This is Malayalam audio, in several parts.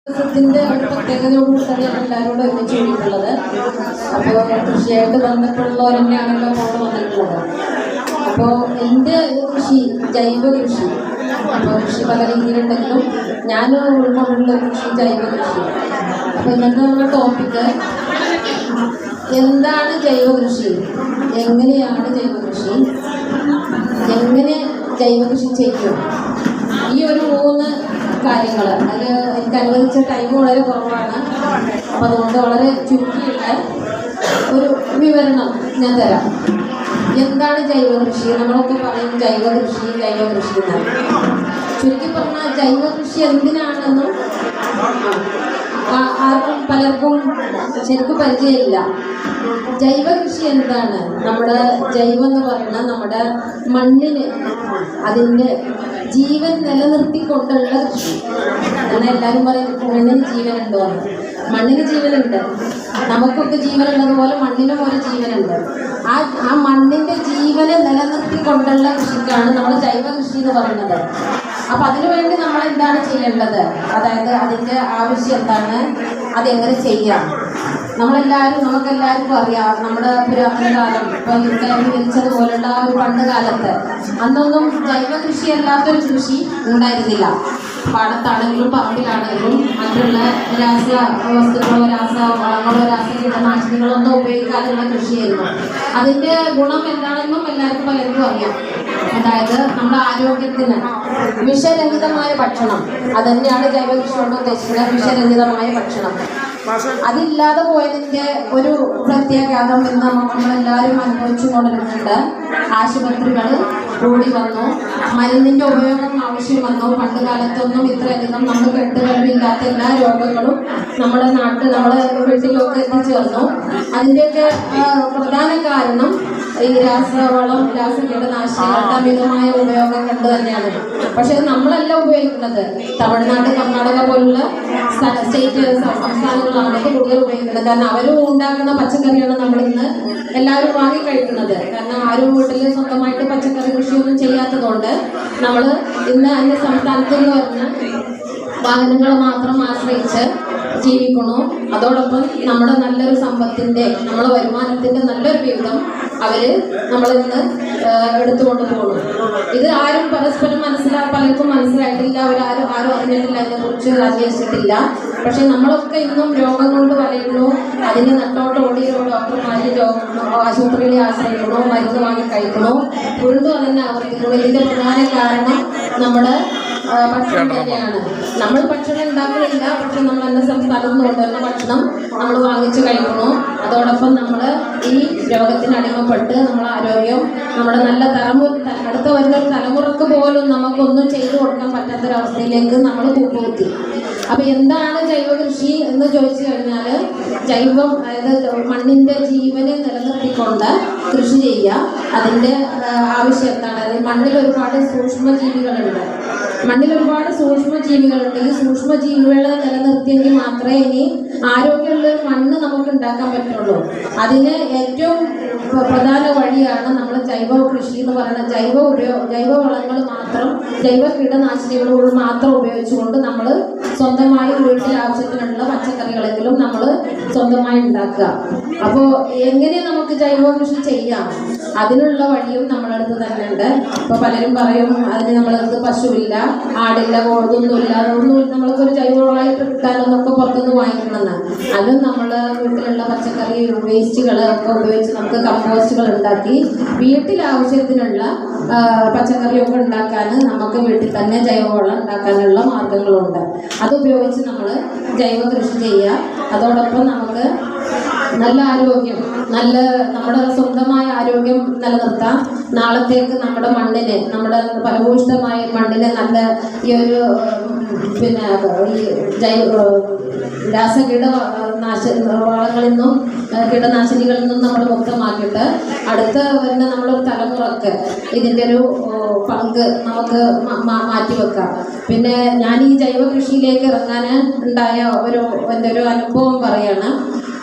ത്തിന്റെ ഒരു പ്രത്യേകതയോടുകൂടി തന്നെയാണ് എല്ലാവരോടും ഒരുമിച്ച് കൂടിയിട്ടുള്ളത്. അപ്പോൾ കൃഷിയായിട്ട് ബന്ധപ്പെട്ടുള്ളവർ തന്നെയാണല്ലോ ഫോട്ടോ വന്നിട്ടുള്ളത്. അപ്പോൾ എൻ്റെ കൃഷി ജൈവ കൃഷി. അപ്പോൾ കൃഷി പല രീതിയിലുണ്ടെങ്കിലും ഞാൻ ഉൾക്കൊണ്ടുള്ള കൃഷി ജൈവ കൃഷി. അപ്പോൾ ഇന്നത്തെ നമ്മുടെ ടോപ്പിക്ക് എന്താണ് ജൈവ കൃഷി, എങ്ങനെയാണ് ജൈവ കൃഷി, എങ്ങനെ ജൈവ കൃഷി ചെയ്യും, ഈ ഒരു 3 കാര്യങ്ങൾ. അതിൽ എനിക്ക് അനുവദിച്ച ടൈം വളരെ കുറവാണ്. അപ്പം അതുകൊണ്ട് വളരെ ചുരുക്കിയുള്ള ഒരു വിവരണം ഞാൻ തരാം. എന്താണ് ജൈവ കൃഷി? നമ്മളൊക്കെ പറയും ജൈവ കൃഷി എന്നാണ്. ചുരുക്കി പറഞ്ഞാൽ ജൈവ കൃഷി എന്തിനാണെന്നും ആർക്കും പലർക്കും ശരിക്കും പരിചയമില്ല. ജൈവ കൃഷി എന്താണ്? നമ്മുടെ ജൈവം എന്ന് പറയുന്നത് നമ്മുടെ മണ്ണിന് അതിൻ്റെ ജീവൻ നിലനിർത്തിക്കൊണ്ടുള്ള കൃഷി. എന്നാൽ എല്ലാവരും പറയും മണ്ണിന് ജീവനുണ്ടോ? മണ്ണിന് ജീവനുണ്ട്. നമുക്കൊക്കെ ജീവനുള്ളതുപോലെ മണ്ണിനും ഒരു ജീവനുണ്ട്. ആ മണ്ണിൻ്റെ ജീവനെ നിലനിർത്തിക്കൊണ്ടുള്ള കൃഷിക്കാണ് നമ്മൾ ജൈവ കൃഷി എന്ന് പറയുന്നത്. അപ്പം അതിനുവേണ്ടി നമ്മൾ എന്താണ് ചെയ്യേണ്ടത്? അതായത് അതിൻ്റെ ആവശ്യം എന്താണ്, അതെങ്ങനെ ചെയ്യാം? നമുക്കെല്ലാവർക്കും അറിയാം. നമ്മുടെ പുരാതന കാലം ഇപ്പം ഇവിടെ വിവരിച്ചതുപോലുള്ള ഒരു പണ്ട് കാലത്ത് അന്നൊന്നും ജൈവ കൃഷി അല്ലാത്തൊരു കൃഷി ഉണ്ടായിരുന്നില്ല. പാടത്താണെങ്കിലും പറമ്പിലാണെങ്കിലും മറ്റുള്ള രാസ വസ്തുക്കളോ വളങ്ങളോ കീടനാശിനികളോ ഒന്നും ഉപയോഗിക്കാനുള്ള കൃഷിയായിരുന്നു. അതിൻ്റെ ഗുണം എന്താണെന്നും പലർക്കും അറിയാം. അതായത് നമ്മുടെ ആരോഗ്യത്തിന് വിഷരഹിതമായ ഭക്ഷണം, അതുതന്നെയാണ് ജൈവ കൃഷി കൊണ്ട് ഉദ്ദേശിക്കുന്നത്. വിഷരഹിതമായ ഭക്ഷണം അതില്ലാതെ പോയതിൻ്റെ ഒരു പ്രത്യാഘാതം ഇന്ന് നമ്മളെല്ലാവരും അനുഭവിച്ചു കൊണ്ടിരുന്നുണ്ട്. ആശുപത്രികൾ കൂടി വന്നു, മരുന്നിൻ്റെ ഉപയോഗം ആവശ്യം വന്നു. പണ്ട് കാലത്തൊന്നും ഇത്രയധികം നമ്മൾ കെട്ടുകളില്ലാത്ത എല്ലാ രോഗങ്ങളും നമ്മുടെ വീട്ടിലൊക്കെ എത്തിച്ചേർന്നു. അതിൻ്റെയൊക്കെ പ്രധാന കാരണം ഈ രാസവളം, കീടനാശിനികളുടെ അമിതമായ ഉപയോഗം കണ്ടു തന്നെയാണ്. പക്ഷെ നമ്മളല്ല ഉപയോഗിക്കുന്നത്. തമിഴ്നാട്, കർണാടക പോലുള്ള സംസ്ഥാനങ്ങളാണ് കൂടുതൽ ഉപയോഗിക്കുന്നത്. കാരണം അവരും ഉണ്ടാക്കുന്ന പച്ചക്കറിയാണ് നമ്മളിന്ന് എല്ലാവരും വാങ്ങി കഴിക്കുന്നത്. കാരണം ആരും വീട്ടിൽ സ്വന്തമായിട്ട് പച്ചക്കറി കൃഷിയൊന്നും ചെയ്യാത്തതുകൊണ്ട് നമ്മൾ ഇന്ന് അന്യ സംസ്ഥാനത്ത് എന്ന് പറഞ്ഞാൽ വാഹനങ്ങൾ മാത്രം ആശ്രയിച്ച് ജീവിക്കണു. അതോടൊപ്പം നമ്മുടെ നല്ലൊരു സമ്പത്തിൻ്റെ, നമ്മുടെ വരുമാനത്തിൻ്റെ നല്ലൊരു വിഹിതം നമ്മളിന്ന് എടുത്തുകൊണ്ട് പോകുന്നു. ഇത് ആരും പരസ്പരം പലർക്കും മനസ്സിലായിട്ടില്ല. ആരും അറിഞ്ഞിട്ടില്ല, അതിനെക്കുറിച്ച് അന്വേഷിച്ചിട്ടില്ല. പക്ഷെ നമ്മളൊക്കെ ഇന്നും രോഗം കൊണ്ട് വലയുന്നു. അതിന് നട്ടോട്ട് ഓടി ഡോക്ടർമാരെ ആശുപത്രികളെ ആശ്രയിക്കണോ, മരുന്ന് വാങ്ങി കഴിക്കണോ, വീണ്ടും അതിനെ ആവർത്തിക്കണോ. ഇതിൻ്റെ പ്രധാന കാരണം നമ്മുടെ ഭക്ഷണം തന്നെയാണ്. നമ്മൾ ഭക്ഷണം ഉണ്ടാക്കുന്നില്ല, പക്ഷെ നമ്മൾ എന്ന സംസ്ഥാനത്ത് നിന്ന് കൊണ്ടുവരുന്ന ഭക്ഷണം നമ്മൾ വാങ്ങിച്ച് കഴിക്കണോ. അതോടൊപ്പം നമ്മൾ ഈ രോഗത്തിന് അടിമപ്പെട്ട് നമ്മളെ ആരോഗ്യം, നമ്മുടെ നല്ല അടുത്ത വരുന്ന തലമുറക്ക് പോലും നമുക്കൊന്നും ചെയ്തു കൊടുക്കാൻ പറ്റാത്തൊരവസ്ഥയിലേക്ക് നമ്മൾ കൂപ്പുകുത്തി. അപ്പം എന്താണ് ജൈവ കൃഷി എന്ന് ചോദിച്ചു കഴിഞ്ഞാൽ, ജൈവം അതായത് മണ്ണിൻ്റെ ജീവനെ നിലനിർത്തിക്കൊണ്ട് കൃഷി ചെയ്യുക. അതിൻ്റെ ആവശ്യം എന്താണ്? അതായത് മണ്ണിൽ ഒരുപാട് സൂക്ഷ്മജീവികളുണ്ട്. ഈ സൂക്ഷ്മജീവികളെ നിലനിർത്തിയെങ്കിൽ മാത്രമേ ഇനി ആരോഗ്യമുള്ളൊരു മണ്ണ് നമുക്ക് ഉണ്ടാക്കാൻ പറ്റുള്ളൂ. അതിന് ഏറ്റവും പ്രധാന വഴിയാണ് നമ്മൾ ജൈവ കൃഷി എന്ന് പറയുന്നത്. ജൈവ വളങ്ങൾ മാത്രം, ജൈവ കീടനാശിനികൾ മാത്രം ഉപയോഗിച്ചുകൊണ്ട് നമ്മൾ സ്വന്തമായി വീട്ടിൽ ആവശ്യത്തിനുള്ള പച്ചക്കറികളെങ്കിലും നമ്മൾ സ്വന്തമായി ഉണ്ടാക്കുക. അപ്പോൾ എങ്ങനെ നമുക്ക് ജൈവ കൃഷി ചെയ്യാം? അതിനുള്ള വഴിയും നമ്മളടുത്ത് തന്നെ ഉണ്ട്. ഇപ്പോൾ പലരും പറയും അതിന് നമ്മളടുത്ത് പശുവില്ല, ആടില്ല, ഇതൊന്നുമില്ല, അതൊന്നും നമ്മൾക്കൊരു ജൈവവളമായിട്ട് കിട്ടാനൊന്നൊക്കെ പുറത്തുനിന്ന് വാങ്ങിക്കണമെന്ന്. അതും നമ്മൾ വീട്ടിലുള്ള പച്ചക്കറി വേസ്റ്റുകളൊക്കെ ഉപയോഗിച്ച് നമുക്ക് കമ്പോസ്റ്റുകൾ ഉണ്ടാക്കി വീട്ടിൽ ആവശ്യത്തിനുള്ള പച്ചക്കറിയൊക്കെ ഉണ്ടാക്കാൻ നമുക്ക് വീട്ടിൽ തന്നെ ജൈവവളം ഉണ്ടാക്കാനുള്ള മാർഗങ്ങളുണ്ട്. അതുപയോഗിച്ച് നമ്മൾ ജൈവ കൃഷി ചെയ്യുക. അതോടൊപ്പം നമുക്ക് നല്ല ആരോഗ്യം, നമ്മുടെ സ്വന്തമായ ആരോഗ്യം നിലനിർത്താം. നാളത്തേക്ക് നമ്മുടെ മണ്ണിന്, നമ്മുടെ ഫലഭൂയിഷ്ഠമായ മണ്ണിന് നല്ല ഈ ഒരു വളങ്ങളിൽ നിന്നും കീടനാശിനികളിൽ നിന്നും നമ്മൾ മുക്തമാക്കിയിട്ട് അടുത്ത വരുന്ന നമ്മളൊരു തലമുറക്ക് ഇതിൻ്റെ ഒരു പങ്ക് നമുക്ക് മാറ്റിവെക്കാം. പിന്നെ ഞാൻ ഈ ജൈവ കൃഷിയിലേക്ക് ഇറങ്ങാൻ ഉണ്ടായ എൻ്റെ ഒരു അനുഭവം പറയാണ്.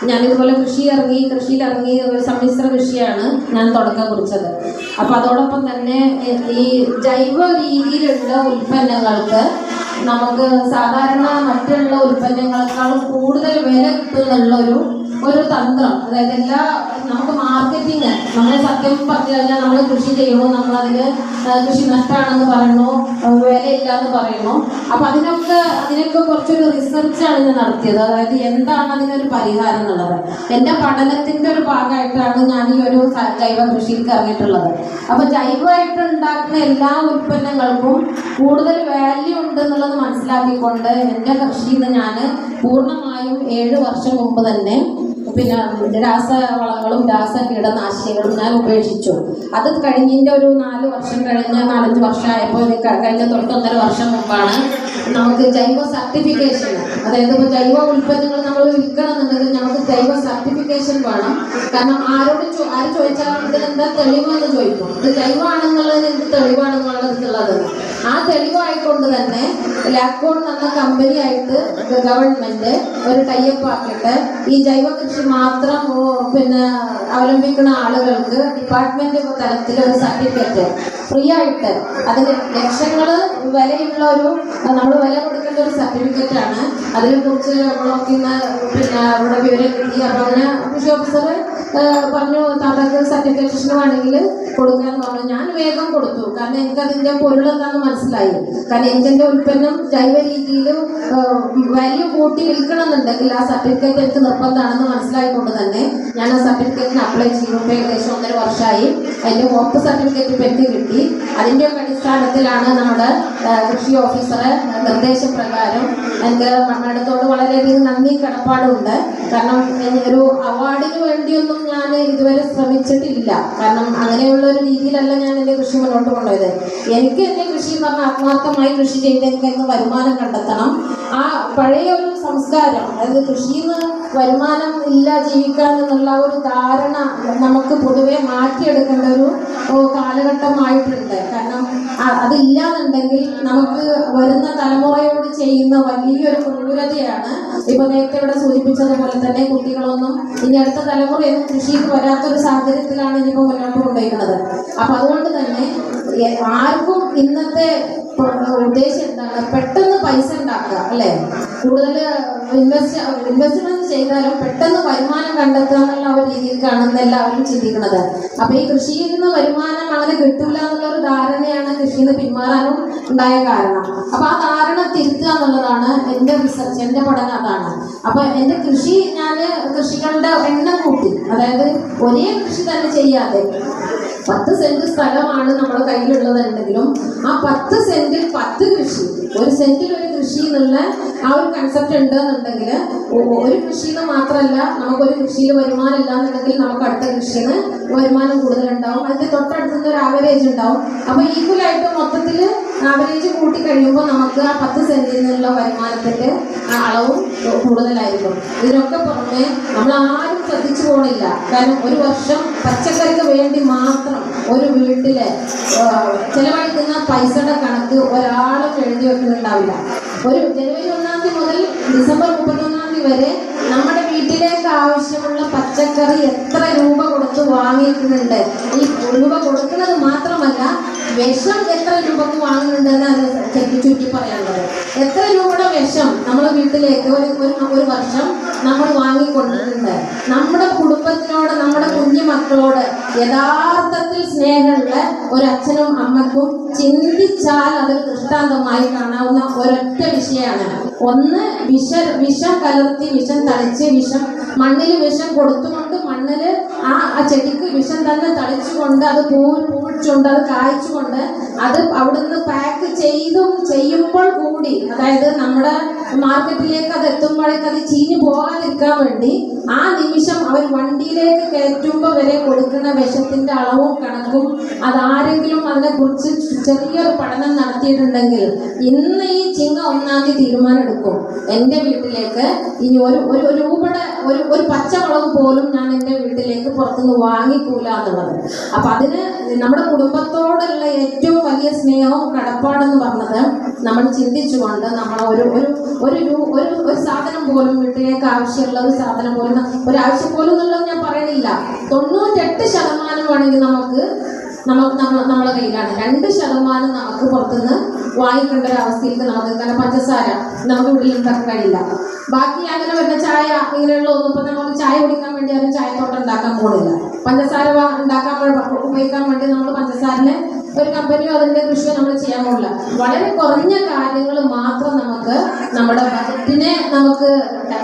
ഞാനിതുപോലെ കൃഷിയിലിറങ്ങി ഒരു സമ്മിശ്ര കൃഷിയാണ് ഞാൻ തുടക്കം കുറിച്ചത്. അപ്പോൾ അതോടൊപ്പം തന്നെ ഈ ജൈവ രീതിയിലുള്ള ഉൽപ്പന്നങ്ങൾക്ക് നമുക്ക് സാധാരണ മറ്റുള്ള ഉൽപ്പന്നങ്ങളെക്കാളും കൂടുതൽ വില കിട്ടുന്നുള്ള ഒരു തന്ത്രം. അതായത് നമുക്ക് മാർക്കറ്റിങ്, നമ്മളെ സത്യം പറഞ്ഞു കഴിഞ്ഞാൽ നമ്മൾ കൃഷി ചെയ്യുമ്പോൾ നമ്മളതിന് കൃഷി നഷ്ടമാണെന്ന് പറയുന്നു, വിലയില്ല എന്ന് പറയുന്നു. അപ്പം അതിനൊക്കെ കുറച്ചൊരു റിസർച്ചാണ് ഞാൻ നടത്തിയത്. അതായത് എന്താണ് അതിനൊരു പരിഹാരം എന്നുള്ളത് എൻ്റെ പഠനത്തിൻ്റെ ഒരു ഭാഗമായിട്ടാണ് ഞാൻ ഈ ഒരു ജൈവ കൃഷിയിലേക്ക് ഇറങ്ങിയിട്ടുള്ളത്. അപ്പം ജൈവമായിട്ട് ഉണ്ടാക്കുന്ന എല്ലാ ഉൽപ്പന്നങ്ങൾക്കും കൂടുതൽ വാല്യൂ ഉണ്ട് എന്നുള്ളത് മനസ്സിലാക്കിക്കൊണ്ട് എൻ്റെ കൃഷിയിൽ നിന്ന് ഞാൻ പൂർണ്ണമായും 7 വർഷം മുമ്പ് തന്നെ പിന്നെ രാസവളങ്ങളും രാസകീടനാശിനികളും ഞാൻ ഉപേക്ഷിച്ചു. അത് കഴിഞ്ഞതിൻ്റെ ഒരു 4 വർഷം കഴിഞ്ഞ് 4-5 വർഷമായപ്പോൾ കഴിഞ്ഞ 1.5 വർഷം മുമ്പാണ് നമുക്ക് ജൈവ സർട്ടിഫിക്കേഷൻ, അതായത് ഇപ്പോൾ ജൈവ ഉൽപ്പന്നങ്ങൾ നമ്മൾ വിൽക്കണമെന്നുണ്ടെങ്കിൽ നമുക്ക് ജൈവ സർട്ടിഫിക്കേഷൻ വേണം. കാരണം ആര് ചോദിച്ചാൽ ഇതിനെന്താ തെളിവെന്ന് ചോദിക്കും. ഇത് ജൈവമാണെന്നുള്ളതിന് എന്ത് തെളിവാണെന്നുള്ളത് ആ തെളിവായിക്കൊണ്ട് തന്നെ ലാക്കോൺ എന്ന കമ്പനിയായിട്ട് ഗവൺമെന്റ് ഒരു ടൈപ്പ് ആക്കിയിട്ട് ഈ ജൈവ കൃഷി മാത്രം അവലംബിക്കുന്ന ആളുകൾക്ക് ഡിപ്പാർട്ട്മെന്റ് തലത്തിൽ ഒരു സർട്ടിഫിക്കറ്റ് ഫ്രീ ആയിട്ട്, അതിന് ലക്ഷങ്ങൾ വിലയുള്ള നമ്മൾ വില കൊടുക്കേണ്ട ഒരു സർട്ടിഫിക്കറ്റ് ആണ്. അതിനെക്കുറിച്ച് നമ്മളൊക്കെ ഇവിടെ വിവരം കിട്ടി. അപ്പോൾ അങ്ങനെ കൃഷി ഓഫീസർ പറഞ്ഞു താങ്കൾക്ക് സർട്ടിഫിക്കേഷൻ വേണമെങ്കിൽ കൊടുക്കാന്ന് പറഞ്ഞു. ഞാൻ വേഗം കൊടുത്തു. കാരണം എനിക്കതിൻ്റെ പൊരുളെന്താണെന്ന് മനസ്സിലായി. കാരണം എൻ്റെ ഉൽപ്പന്നം ജൈവ രീതിയിലും വാല്യൂ കൂട്ടി വിൽക്കണമെന്നുണ്ടെങ്കിൽ ആ സർട്ടിഫിക്കറ്റ് എനിക്ക് നിർബന്ധമാണെന്ന് മനസ്സിലായിക്കൊണ്ട് തന്നെ ഞാൻ ആ സർട്ടിഫിക്കറ്റിന് അപ്ലൈ ചെയ്തു. ഏകദേശം 1.5 വർഷമായി. അതിൻ്റെ വകുപ്പ് സർട്ടിഫിക്കറ്റ് ഇപ്പം എനിക്ക് കിട്ടി. അതിൻ്റെയൊക്കെ അടിസ്ഥാനത്തിലാണ് നമ്മുടെ കൃഷി ഓഫീസറെ നിർദ്ദേശപ്രകാരം എനിക്ക് മാഡത്തോട് വളരെയധികം നന്ദി കടപ്പാടുണ്ട്. കാരണം ഒരു അവാർഡിന് വേണ്ടിയൊന്നും ഞാൻ ഇതുവരെ ശ്രമിച്ചിട്ടില്ല. കാരണം അങ്ങനെയുള്ള ഒരു രീതിയിലല്ല ഞാൻ എൻ്റെ കൃഷി മുന്നോട്ട് കൊണ്ടുപോയത്. എനിക്ക് എൻ്റെ കൃഷി എന്ന് പറഞ്ഞാൽ ആത്മാർത്ഥമായി കൃഷി ചെയ്ത് എനിക്ക് അതിന് വരുമാനം കണ്ടെത്തണം. ആ പഴയ ഒരു സംസ്കാരം, അതായത് കൃഷിയിൽ നിന്ന് വരുമാനം ഇല്ല ജീവിക്കാൻ എന്നുള്ള ഒരു ധാരണ നമുക്ക് പൊതുവെ മാറ്റിയെടുക്കേണ്ട ഒരു കാലഘട്ടമായിട്ടുണ്ട്. കാരണം അതില്ലാന്നുണ്ടെങ്കിൽ നമുക്ക് വരുന്ന തലമുറയോട് ചെയ്യുന്ന വലിയൊരു ക്രൂരതയാണ്. ഇപ്പൊ നേരത്തെ ഇവിടെ സൂചിപ്പിച്ചതുപോലെ തന്നെ കുട്ടികളൊന്നും ഇനി അടുത്ത തലമുറയൊന്നും കൃഷിക്ക് വരാത്തൊരു സാഹചര്യത്തിലാണ് ഇനിയിപ്പോൾ മുന്നോട്ട് കൊണ്ടുപോയിരിക്കുന്നത്. അപ്പൊ അതുകൊണ്ട് തന്നെ ആർക്കും ഇന്നത്തെ ഉദ്ദേശം എന്താണ്? പെട്ടെന്ന് പൈസ ഉണ്ടാക്കുക, അല്ലേ? കൂടുതൽ ഇൻവെസ്റ്റ്മെന്റ് ചെയ്താലും പെട്ടെന്ന് വരുമാനം കണ്ടെത്തുക എന്നുള്ള ഒരു രീതിയിലേക്കാണ് എല്ലാവരും ചിന്തിക്കുന്നത്. അപ്പൊ ഈ കൃഷിയിൽ നിന്ന് വരുമാനം അങ്ങനെ കിട്ടില്ല എന്നുള്ള ഒരു ധാരണയാണ് കൃഷിയിൽ നിന്ന് പിന്മാറാനും ഉണ്ടായ കാരണം. അപ്പൊ ആ ധാരണ തിരുത്തുക എന്നുള്ളതാണ് എൻ്റെ റിസർച്ച്, എൻ്റെ പഠനം അതാണ്. അപ്പൊ എൻ്റെ കൃഷി ഞാൻ കൃഷികളുടെ എണ്ണം കൂട്ടി, അതായത് ഒരേ കൃഷി തന്നെ ചെയ്യാതെ 10 സെന്റ് സ്ഥലമാണ് നമ്മുടെ കയ്യിലുള്ളതെന്നുണ്ടെങ്കിലും ആ 10 സെന്റിൽ 10 കൃഷി, 1 സെന്റിൽ 1 കൃഷി എന്നുള്ള ആ ഒരു കൺസെപ്റ്റ് ഉണ്ടെന്നുണ്ടെങ്കിൽ ഒരു കൃഷിയിൽ നിന്ന് മാത്രമല്ല, നമുക്കൊരു കൃഷിയിൽ വരുമാനം ഇല്ലാന്നുണ്ടെങ്കിൽ നമുക്ക് അടുത്ത കൃഷിയിൽ നിന്ന് വരുമാനം കൂടുതലുണ്ടാവും. അതിൻ്റെ തൊട്ടടുത്തുനിന്ന് ഒരു ആവറേജ് ഉണ്ടാവും. അപ്പോൾ ഈക്വലായിട്ട് മൊത്തത്തിൽ ആവറേജ് കൂട്ടി കഴിയുമ്പോൾ നമുക്ക് ആ 10 സെന്റിൽ നിന്നുള്ള വരുമാനത്തിൻ്റെ അളവും കൂടുതലായിരിക്കും. ഇതിനൊക്കെ പുറമെ നമ്മൾ ആരും ശ്രദ്ധിച്ചു പോകണില്ല. കാരണം ഒരു വർഷം പച്ചക്കറിക്ക് വേണ്ടി മാത്രം ഒരു വീട്ടില് ചെലവഴിക്കുന്ന പൈസയുടെ കണക്ക് ഒരാളും എഴുതി വെക്കുന്നുണ്ടാവില്ല. ഒരു ജനുവരി 1-ാം തീയതി മുതൽ ഡിസംബർ 31-ാം തീയതി വരെ നമ്മുടെ വീട്ടിലേക്ക് ആവശ്യമുള്ള പച്ചക്കറി എത്ര രൂപ കൊടുത്ത് വാങ്ങിക്കുന്നുണ്ട്. ഈ രൂപ കൊടുക്കുന്നത് മാത്രമല്ല, വിഷം എത്ര രൂപക്ക് വാങ്ങുന്നുണ്ടെന്ന് ചുറ്റി പറയാനുള്ളത്. എത്ര രൂപയുടെ വിഷം നമ്മുടെ വീട്ടിലേക്ക് ഒരു വർഷം നമ്മൾ വാങ്ങിക്കൊണ്ടിട്ടുണ്ട്. നമ്മുടെ കുടുംബത്തിനോട്, നമ്മുടെ കുഞ്ഞു മക്കളോട് യഥാർത്ഥത്തിൽ സ്നേഹമുള്ള ഒരു അച്ഛനും അമ്മക്കും ചിന്തിച്ചാൽ അതൊരു ദൃഷ്ടാന്തമായി കാണാവുന്ന ഒരൊറ്റ വിഷയമാണ്. ഒന്ന്, വിഷം കലർത്തി, വിഷം തളിച്ച്, മണ്ണിൽ വിഷം കൊടുത്തുകൊണ്ട് മണ്ണിൽ ആ ചെടിക്ക് വിഷം തന്നെ തളിച്ചുകൊണ്ട് അത് പൂവിച്ചുകൊണ്ട് അത് കായ്ച്ചുകൊണ്ട് അത് അവിടുന്ന് പാക്ക് ചെയ്യുമ്പോൾ കൂടി, അതായത് നമ്മുടെ മാർക്കറ്റിലേക്ക് അത് എത്തുമ്പോഴേക്ക് അത് ചീഞ്ഞു പോകാതിരിക്കാൻ വേണ്ടി ആ നിമിഷം അവർ വണ്ടിയിലേക്ക് കയറ്റുമ്പോൾ വരെ കൊടുക്കുന്ന വിഷത്തിന്റെ അളവും കണക്കും അതാരെങ്കിലും അതിനെക്കുറിച്ച് ചെറിയൊരു പഠനം നടത്തിയിട്ടുണ്ടെങ്കിൽ ഇന്ന് ഈ ചിങ്ങ 1-ാം തീയതി തീരുമാനം എടുക്കും, എൻ്റെ വീട്ടിലേക്ക് ഇനി ഒരു രൂപയുടെ ഒരു പച്ചമുളക് പോലും ഞാൻ എൻ്റെ വീട്ടിലേക്ക് പുറത്തുനിന്ന് വാങ്ങിക്കൂല എന്നുള്ളത്. അപ്പൊ അതിന് നമ്മുടെ കുടുംബത്തോടുള്ള ഏറ്റവും വലിയ സ്നേഹവും കടപ്പാടെന്ന് പറഞ്ഞത് നമ്മൾ ചിന്തിച്ചുകൊണ്ട് നമ്മൾ ഒരു സാധനം പോലും വീട്ടിലേക്ക് ആവശ്യമുള്ള ഒരു സാധനം പോലും, ഒരാവശ്യം പോലും എന്നുള്ളത് ഞാൻ പറയണില്ല, 98% വേണമെങ്കിൽ നമ്മളെ കയ്യിലാണ്. 2% നമുക്ക് പുറത്തുനിന്ന് വാങ്ങിക്കേണ്ട ഒരു അവസ്ഥയിലേക്ക് നമുക്ക്, കാരണം പഞ്ചസാര നമുക്ക് വീട്ടിൽ ഉണ്ടാക്കാൻ കഴിയില്ല. ബാക്കി അങ്ങനെ വരുന്ന ചായ ഇങ്ങനെയുള്ള ഒന്നും ഇപ്പം നമ്മൾ ചായ കുടിക്കാൻ വേണ്ടി ആരും ചായത്തോട്ടം ഉണ്ടാക്കാൻ പോകുന്നില്ല. പഞ്ചസാര ഉണ്ടാക്കാൻ ഉപയോഗിക്കാൻ വേണ്ടി നമ്മൾ പഞ്ചസാരനെ ഒരു കമ്പനിയോ അതിൻ്റെ കൃഷിയോ നമ്മൾ ചെയ്യാൻ പോകില്ല. വളരെ കുറഞ്ഞ കാര്യങ്ങൾ മാത്രം നമുക്ക് നമ്മുടെ ബജറ്റിനെ നമുക്ക്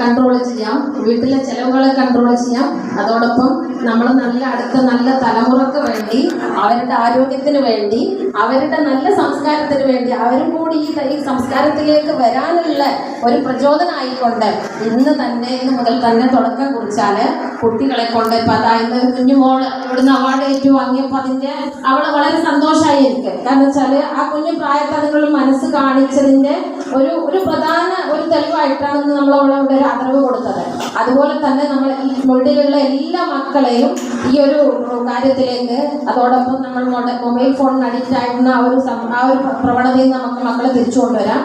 കൺട്രോൾ ചെയ്യാം, വീട്ടിലെ ചെലവുകളെ കൺട്രോൾ ചെയ്യാം. അതോടൊപ്പം നമ്മൾ അടുത്ത നല്ല തലമുറക്ക് വേണ്ടി, അവരുടെ ആരോഗ്യത്തിന് വേണ്ടി, അവരുടെ നല്ല സംസ്കാരത്തിന് വേണ്ടി, അവരും കൂടി ഈ സംസ്കാരത്തിലേക്ക് വരാനുള്ള ഒരു പ്രചോദനമായിക്കൊണ്ട് ഇന്ന് മുതൽ തന്നെ തുടക്കം കുറിച്ചാൽ കുട്ടികളെ കൊണ്ട് ഇപ്പം അതായത് കുഞ്ഞുമോൾ ഇവിടുന്ന് അവാർഡ് ഏറ്റുവാങ്ങിയപ്പോൾ അവൾ വളരെ സന്തോഷമായി എനിക്ക്. കാരണം വെച്ചാൽ ആ കുഞ്ഞു പ്രായത്തിൽ അതുങ്ങൾ മനസ്സ് കാണിച്ചതിൻ്റെ ഒരു പ്രധാന ഒരു തെളിവായിട്ടാണ് നമ്മൾ അവളവിടെ ഒരു ആദരവ് കൊടുത്തത്. അതുപോലെ തന്നെ നമ്മൾ ഈ വീട്ടിലുള്ള എല്ലാ മക്കളെയും ഈ ഒരു കാര്യത്തിലേക്ക്, അതോടൊപ്പം നമ്മൾ മൊബൈൽ ഫോണിന് അഡിക്റ്റ് ആയിരുന്ന ആ ഒരു പ്രവണതയിൽ നമുക്ക് മക്കളെ തിരിച്ചു കൊണ്ടുവരാം.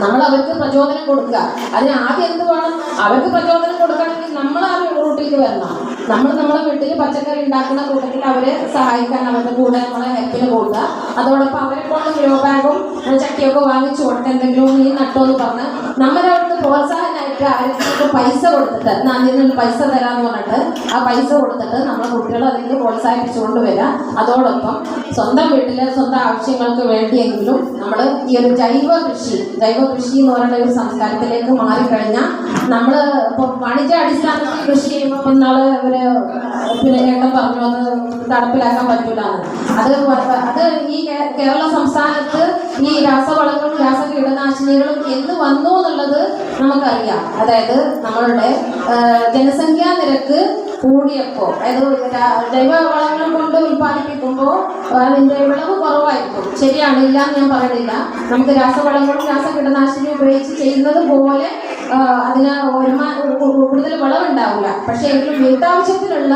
നമ്മൾ അവർക്ക് പ്രചോദനം കൊടുക്കുക. അതിന് ആദ്യം എന്ത് വേണം? അവർക്ക് പ്രചോദനം കൊടുക്കണമെങ്കിൽ നമ്മൾ ആ റൂട്ടിലേക്ക് വരണം. നമ്മളെ വീട്ടിൽ പച്ചക്കറി ഉണ്ടാക്കുന്ന കൂട്ടത്തിൽ അവരെ സഹായിക്കാൻ, അവരുടെ കൂടെ നമ്മളെ ഹെൽപ്പിന് കൊടുക്കുക. അതോടൊപ്പം അവരെ കൊണ്ട് ഗ്രോ ബാഗും ചട്ടിയൊക്കെ വാങ്ങിച്ചു കൊടുത്ത് എന്തെങ്കിലും നീ നട്ടോ എന്ന് പറഞ്ഞ് നമ്മളവർക്ക് പ്രോത്സാഹനമായിട്ട് അവർക്ക് പൈസ കൊടുത്തിട്ട്, അതിനുള്ള പൈസ തരാമെന്ന് പറഞ്ഞിട്ട് ആ പൈസ കൊടുത്തിട്ട് നമ്മളെ കുട്ടികളെ അതിൽ പ്രോത്സാഹിപ്പിച്ചുകൊണ്ട് വരാം. അതോടൊപ്പം സ്വന്തം വീട്ടിലെ സ്വന്തം ആവശ്യങ്ങൾക്ക് വേണ്ടിയെങ്കിലും നമ്മൾ ഈ ഒരു ജൈവ കൃഷി എന്ന് പറയുന്ന ഒരു സംസ്കാരത്തിലേക്ക് മാറിക്കഴിഞ്ഞാൽ നമ്മൾ ഇപ്പോൾ വാണിജ്യ അടിസ്ഥാനത്തിൽ കൃഷി ചെയ്യുമ്പോൾ ഇന്നാള് ഏട്ടൻ പറഞ്ഞു അത് നടപ്പിലാക്കാൻ പറ്റൂല. അത് ഈ കേരള സംസ്ഥാനത്ത് ഈ രാസവളങ്ങളും രാസകീടനാശിനികളും എന്ന് വന്നു എന്നുള്ളത് നമുക്കറിയാം. അതായത് നമ്മളുടെ ജനസംഖ്യാ നിരക്ക് കൂടിയപ്പോൾ, അതായത് ജൈവവളങ്ങൾ കൊണ്ട് ഉൽപ്പാദിപ്പിക്കുമ്പോൾ അതിൻ്റെ വിളവ് കുറവായിരിക്കും. ശരിയാണ്, ഇല്ല എന്ന് ഞാൻ പറയുന്നില്ല. നമുക്ക് രാസവളങ്ങളും രാസകീടനാശിനിയും ഉപയോഗിച്ച് ചെയ്യുന്നത് പോലെ അതിന് കൂടുതൽ വിളവുണ്ടാവില്ല. പക്ഷേ എങ്കിലും വീട്ടാവശ്യത്തിലുള്ള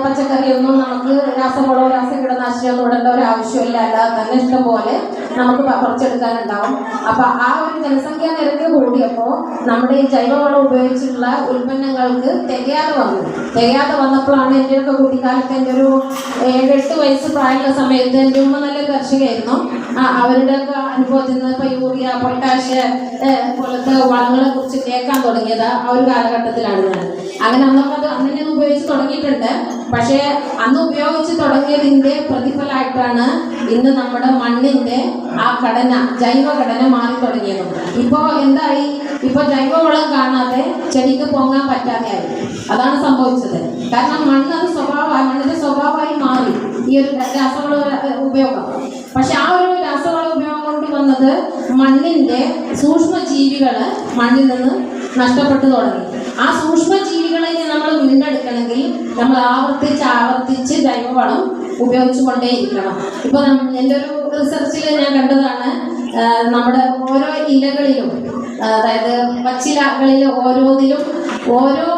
പച്ചക്കറിയൊന്നും നമുക്ക് രാസവളമോ രാസകീടനാശിനിയോ ഒന്നും ഇടേണ്ട ഒരു ആവശ്യമില്ല. അല്ലാതെ തന്നെ ഇഷ്ടം പോലെ നമുക്ക് പറിച്ചെടുക്കാനുണ്ടാവും. അപ്പം ആ ഒരു ജനസംഖ്യാ നിരക്ക് കൂടിയപ്പോൾ നമ്മുടെ ഈ ജൈവവളം ഉപയോഗിച്ചിട്ടുള്ള ഉൽപ്പന്നങ്ങൾക്ക് തികയാതെ വന്നപ്പോഴാണ് എൻ്റെയൊക്കെ കുട്ടിക്കാലത്ത് എൻ്റെ ഒരു 7-8 വയസ്സ് പ്രായമുള്ള സമയത്ത് എൻ്റെ ഉമ്മ നല്ലൊരു കർഷകയായിരുന്നു. അവരുടെയൊക്കെ അനുഭവത്തിൽ നിന്ന് ഇപ്പോൾ യൂറിയ, പൊട്ടാഷ് പോലത്തെ വളങ്ങളെ കുറിച്ച് കേൾക്കാൻ തുടങ്ങിയത് ആ ഒരു കാലഘട്ടത്തിലാണ് ഞാൻ. അങ്ങനെ അന്നെ ഉപയോഗിച്ച് തുടങ്ങിയിട്ടുണ്ട്. പക്ഷേ അന്ന് ഉപയോഗിച്ച് തുടങ്ങിയതിൻ്റെ പ്രതിഫലമായിട്ടാണ് ഇന്ന് നമ്മുടെ മണ്ണിൻ്റെ ആ ജൈവഘടന മാറി തുടങ്ങിയത്. ഇപ്പോൾ എന്തായി? ഇപ്പോൾ ജൈവവളം കാണാതെ ചെടിക്ക് പൊങ്ങാൻ പറ്റാതെയായി. അതാണ് സംഭവിച്ചത്. കാരണം മണ്ണിൻ്റെ സ്വഭാവമായി മാറി ഈ ഒരു രാസവള ഉപയോഗം. പക്ഷെ ആ ഒരു രാസവള ഉപയോഗം കൊണ്ട് വന്നത് മണ്ണിൻ്റെ സൂക്ഷ്മജീവികൾ മണ്ണിൽ നിന്ന് നഷ്ടപ്പെട്ടു തുടങ്ങി. ആ സൂക്ഷ്മജീവികളെ നമ്മൾ വീണ്ടെടുക്കണമെങ്കിൽ നമ്മൾ ആവർത്തിച്ച് ജൈവവളം ഉപയോഗിച്ചു കൊണ്ടേയിരിക്കണം. ഇപ്പോൾ എൻ്റെ ഒരു റിസർച്ചിൽ ഞാൻ കണ്ടതാണ്, നമ്മുടെ ഓരോ ഇലകളിലും, അതായത് പച്ചിലകളിൽ ഓരോന്നിലും ഓരോ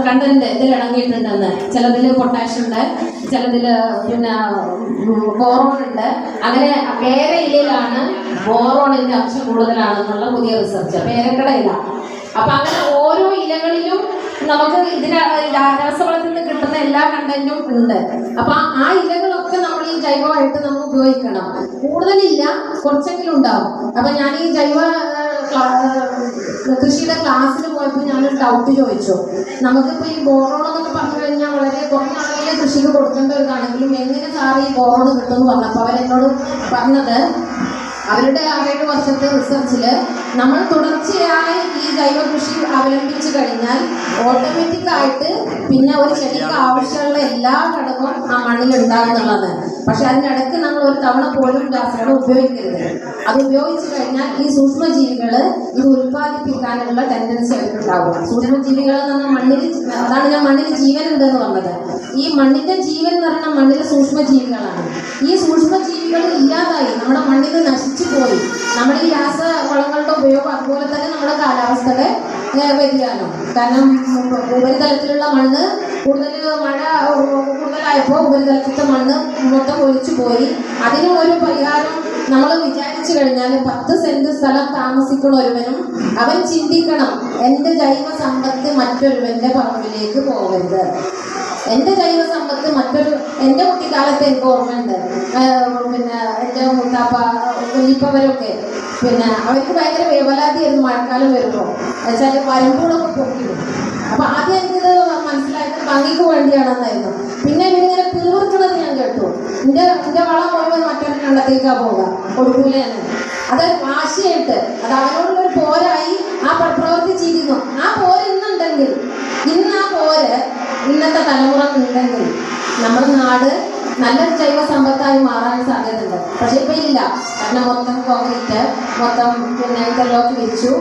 കണ്ടന്റ് ഇതിൽ അടങ്ങിയിട്ടുണ്ടെന്ന്. ചിലതിൽ പൊട്ടാഷ്യം ഉണ്ട്, ചിലതിൽ ബോറോൺ ഉണ്ട്. അങ്ങനെ വേറെ ഇലയിലാണ് ബോറോണിന്റെ അംശം കൂടുതലാണെന്നുള്ള പുതിയ റിസർച്ച് പേരക്കടയില. അപ്പൊ അങ്ങനെ ഓരോ ഇലകളിലും നമുക്ക് രാസവളത്തിൽ നിന്ന് കിട്ടുന്ന എല്ലാ കണ്ടന്റും ഉണ്ട്. അപ്പൊ ആ ഇലകളൊക്കെ നമ്മൾ ഈ ജൈവമായിട്ട് നമ്മൾ ഉപയോഗിക്കണം. കൂടുതലില്ല, കുറച്ചെങ്കിലും ഉണ്ടാവും. അപ്പൊ ഞാൻ ഈ ജൈവ കൃഷിയുടെ ക്ലാസ്സിൽ പോയപ്പോൾ ഞാനൊരു ഡൗട്ട് ചോദിച്ചു. നമുക്കിപ്പോൾ ഈ ബോറോൺ എന്നൊക്കെ പറഞ്ഞു കഴിഞ്ഞാൽ വളരെ കുറഞ്ഞ അളവിൽ കൃഷിക്ക് കൊടുക്കേണ്ട ഒരു ഇതാണെങ്കിലും എങ്ങനെ സാറ് ഈ ബോറോൺ കിട്ടുമെന്ന് പറഞ്ഞപ്പോൾ അവരെന്നോട് പറഞ്ഞത്, അവരുടെ 6-7 വർഷത്തെ റിസർച്ചിൽ നമ്മൾ തുടർച്ചയായി ഈ ജൈവ കൃഷി അവലംബിച്ചു കഴിഞ്ഞാൽ ഓട്ടോമാറ്റിക്കായിട്ട് പിന്നെ ഒരു ചെടിക്ക് ആവശ്യമുള്ള എല്ലാ ഘടകവും ആ മണ്ണിൽ ഉണ്ടാകുന്നുള്ളത്. പക്ഷെ അതിനിടയ്ക്ക് നമ്മൾ ഒരു തവണ പോലും രാസവളം ഉപയോഗിക്കരുത്. അത് ഉപയോഗിച്ച് കഴിഞ്ഞാൽ ഈ സൂക്ഷ്മജീവികൾ ഇത് ഉൽപ്പാദിപ്പിക്കാനുള്ള ടെൻഡൻസി അവർക്കുണ്ടാവും. സൂക്ഷ്മജീവികൾ എന്ന് പറഞ്ഞാൽ അതാണ് ഞാൻ മണ്ണിൽ ജീവൻ ഉണ്ടെന്ന് പറഞ്ഞത്. ഈ മണ്ണിന്റെ ജീവൻ എന്ന് പറഞ്ഞാൽ മണ്ണിലെ സൂക്ഷ്മജീവികളാണ്. ഈ സൂക്ഷ്മജീവികൾ ഇല്ലാതായി നമ്മുടെ മണ്ണിൽ നശിച്ചു പോയി. നമ്മുടെ ഈ രാസവളങ്ങളുടെ ഉപയോഗം, അതുപോലെ തന്നെ നമ്മുടെ കാലാവസ്ഥയുടെ വ്യതിയാനം. കാരണം ഉപരിതലത്തിലുള്ള മണ്ണ് മഴ കൂടുതലായപ്പോൾ ഉപരിതലത്തിലെ മണ്ണ് മൊത്തം ഒലിച്ചു പോയി. അതിന് ഒരു പരിഹാരം നമ്മൾ വിചാരിച്ചു കഴിഞ്ഞാൽ 10 സെന്റ് സ്ഥലം താമസിക്കുന്ന ഒരുവനും അവൻ ചിന്തിക്കണം, എൻ്റെ ജൈവ സമ്പത്ത് മറ്റൊരുവന്റെ പറമ്പിലേക്ക് പോകരുത്. എൻ്റെ ജൈവ സമ്പത്ത് എൻ്റെ കുട്ടിക്കാലത്ത് എനിക്ക് ഓർമ്മയുണ്ട്. പിന്നെ എൻ്റെ മുത്താപ്പ കുഞ്ഞിപ്പവരൊക്കെ പിന്നെ അവർക്ക് ഭയങ്കര വേവലാതിയായിരുന്നു മഴക്കാലം വരുമ്പോൾ. വെച്ചാൽ വരമ്പുകളൊക്കെ പൊക്കിടും. അപ്പോൾ ആദ്യം എനിക്കിത് മനസ്സിലായിട്ട് ഭംഗിക്ക് വേണ്ടിയാണെന്നായിരുന്നു. പിന്നെ ഇവരിങ്ങനെ തീർക്കുന്നത് ഞാൻ കേട്ടു. എൻ്റെ വളം മുഴുവൻ മറ്റൊരു കണ്ടത്തേക്കാണ് പോവുക, കൊടുക്കൂലെന്ന്. അത് വാശിയായിട്ട് അത് അവരോടുള്ളൊരു പോരായി ആ പ്രവർത്തിച്ചിരുന്നു. ആ പോര് ഇന്നുണ്ടെങ്കിൽ, ഇന്ന് ആ പോര് ഇന്നത്തെ തലമുറ ഉണ്ടെങ്കിൽ നമ്മുടെ നാട് നല്ലൊരു ജൈവ സമ്പത്തായി മാറാൻ സാധ്യതയുണ്ട്. പക്ഷെ ഇപ്പം ഇല്ല. കാരണം മൊത്തം കോൺക്രീറ്റ്, മൊത്തം പിന്നെ ഇന്റർലോക്ക് വിരിച്ചു,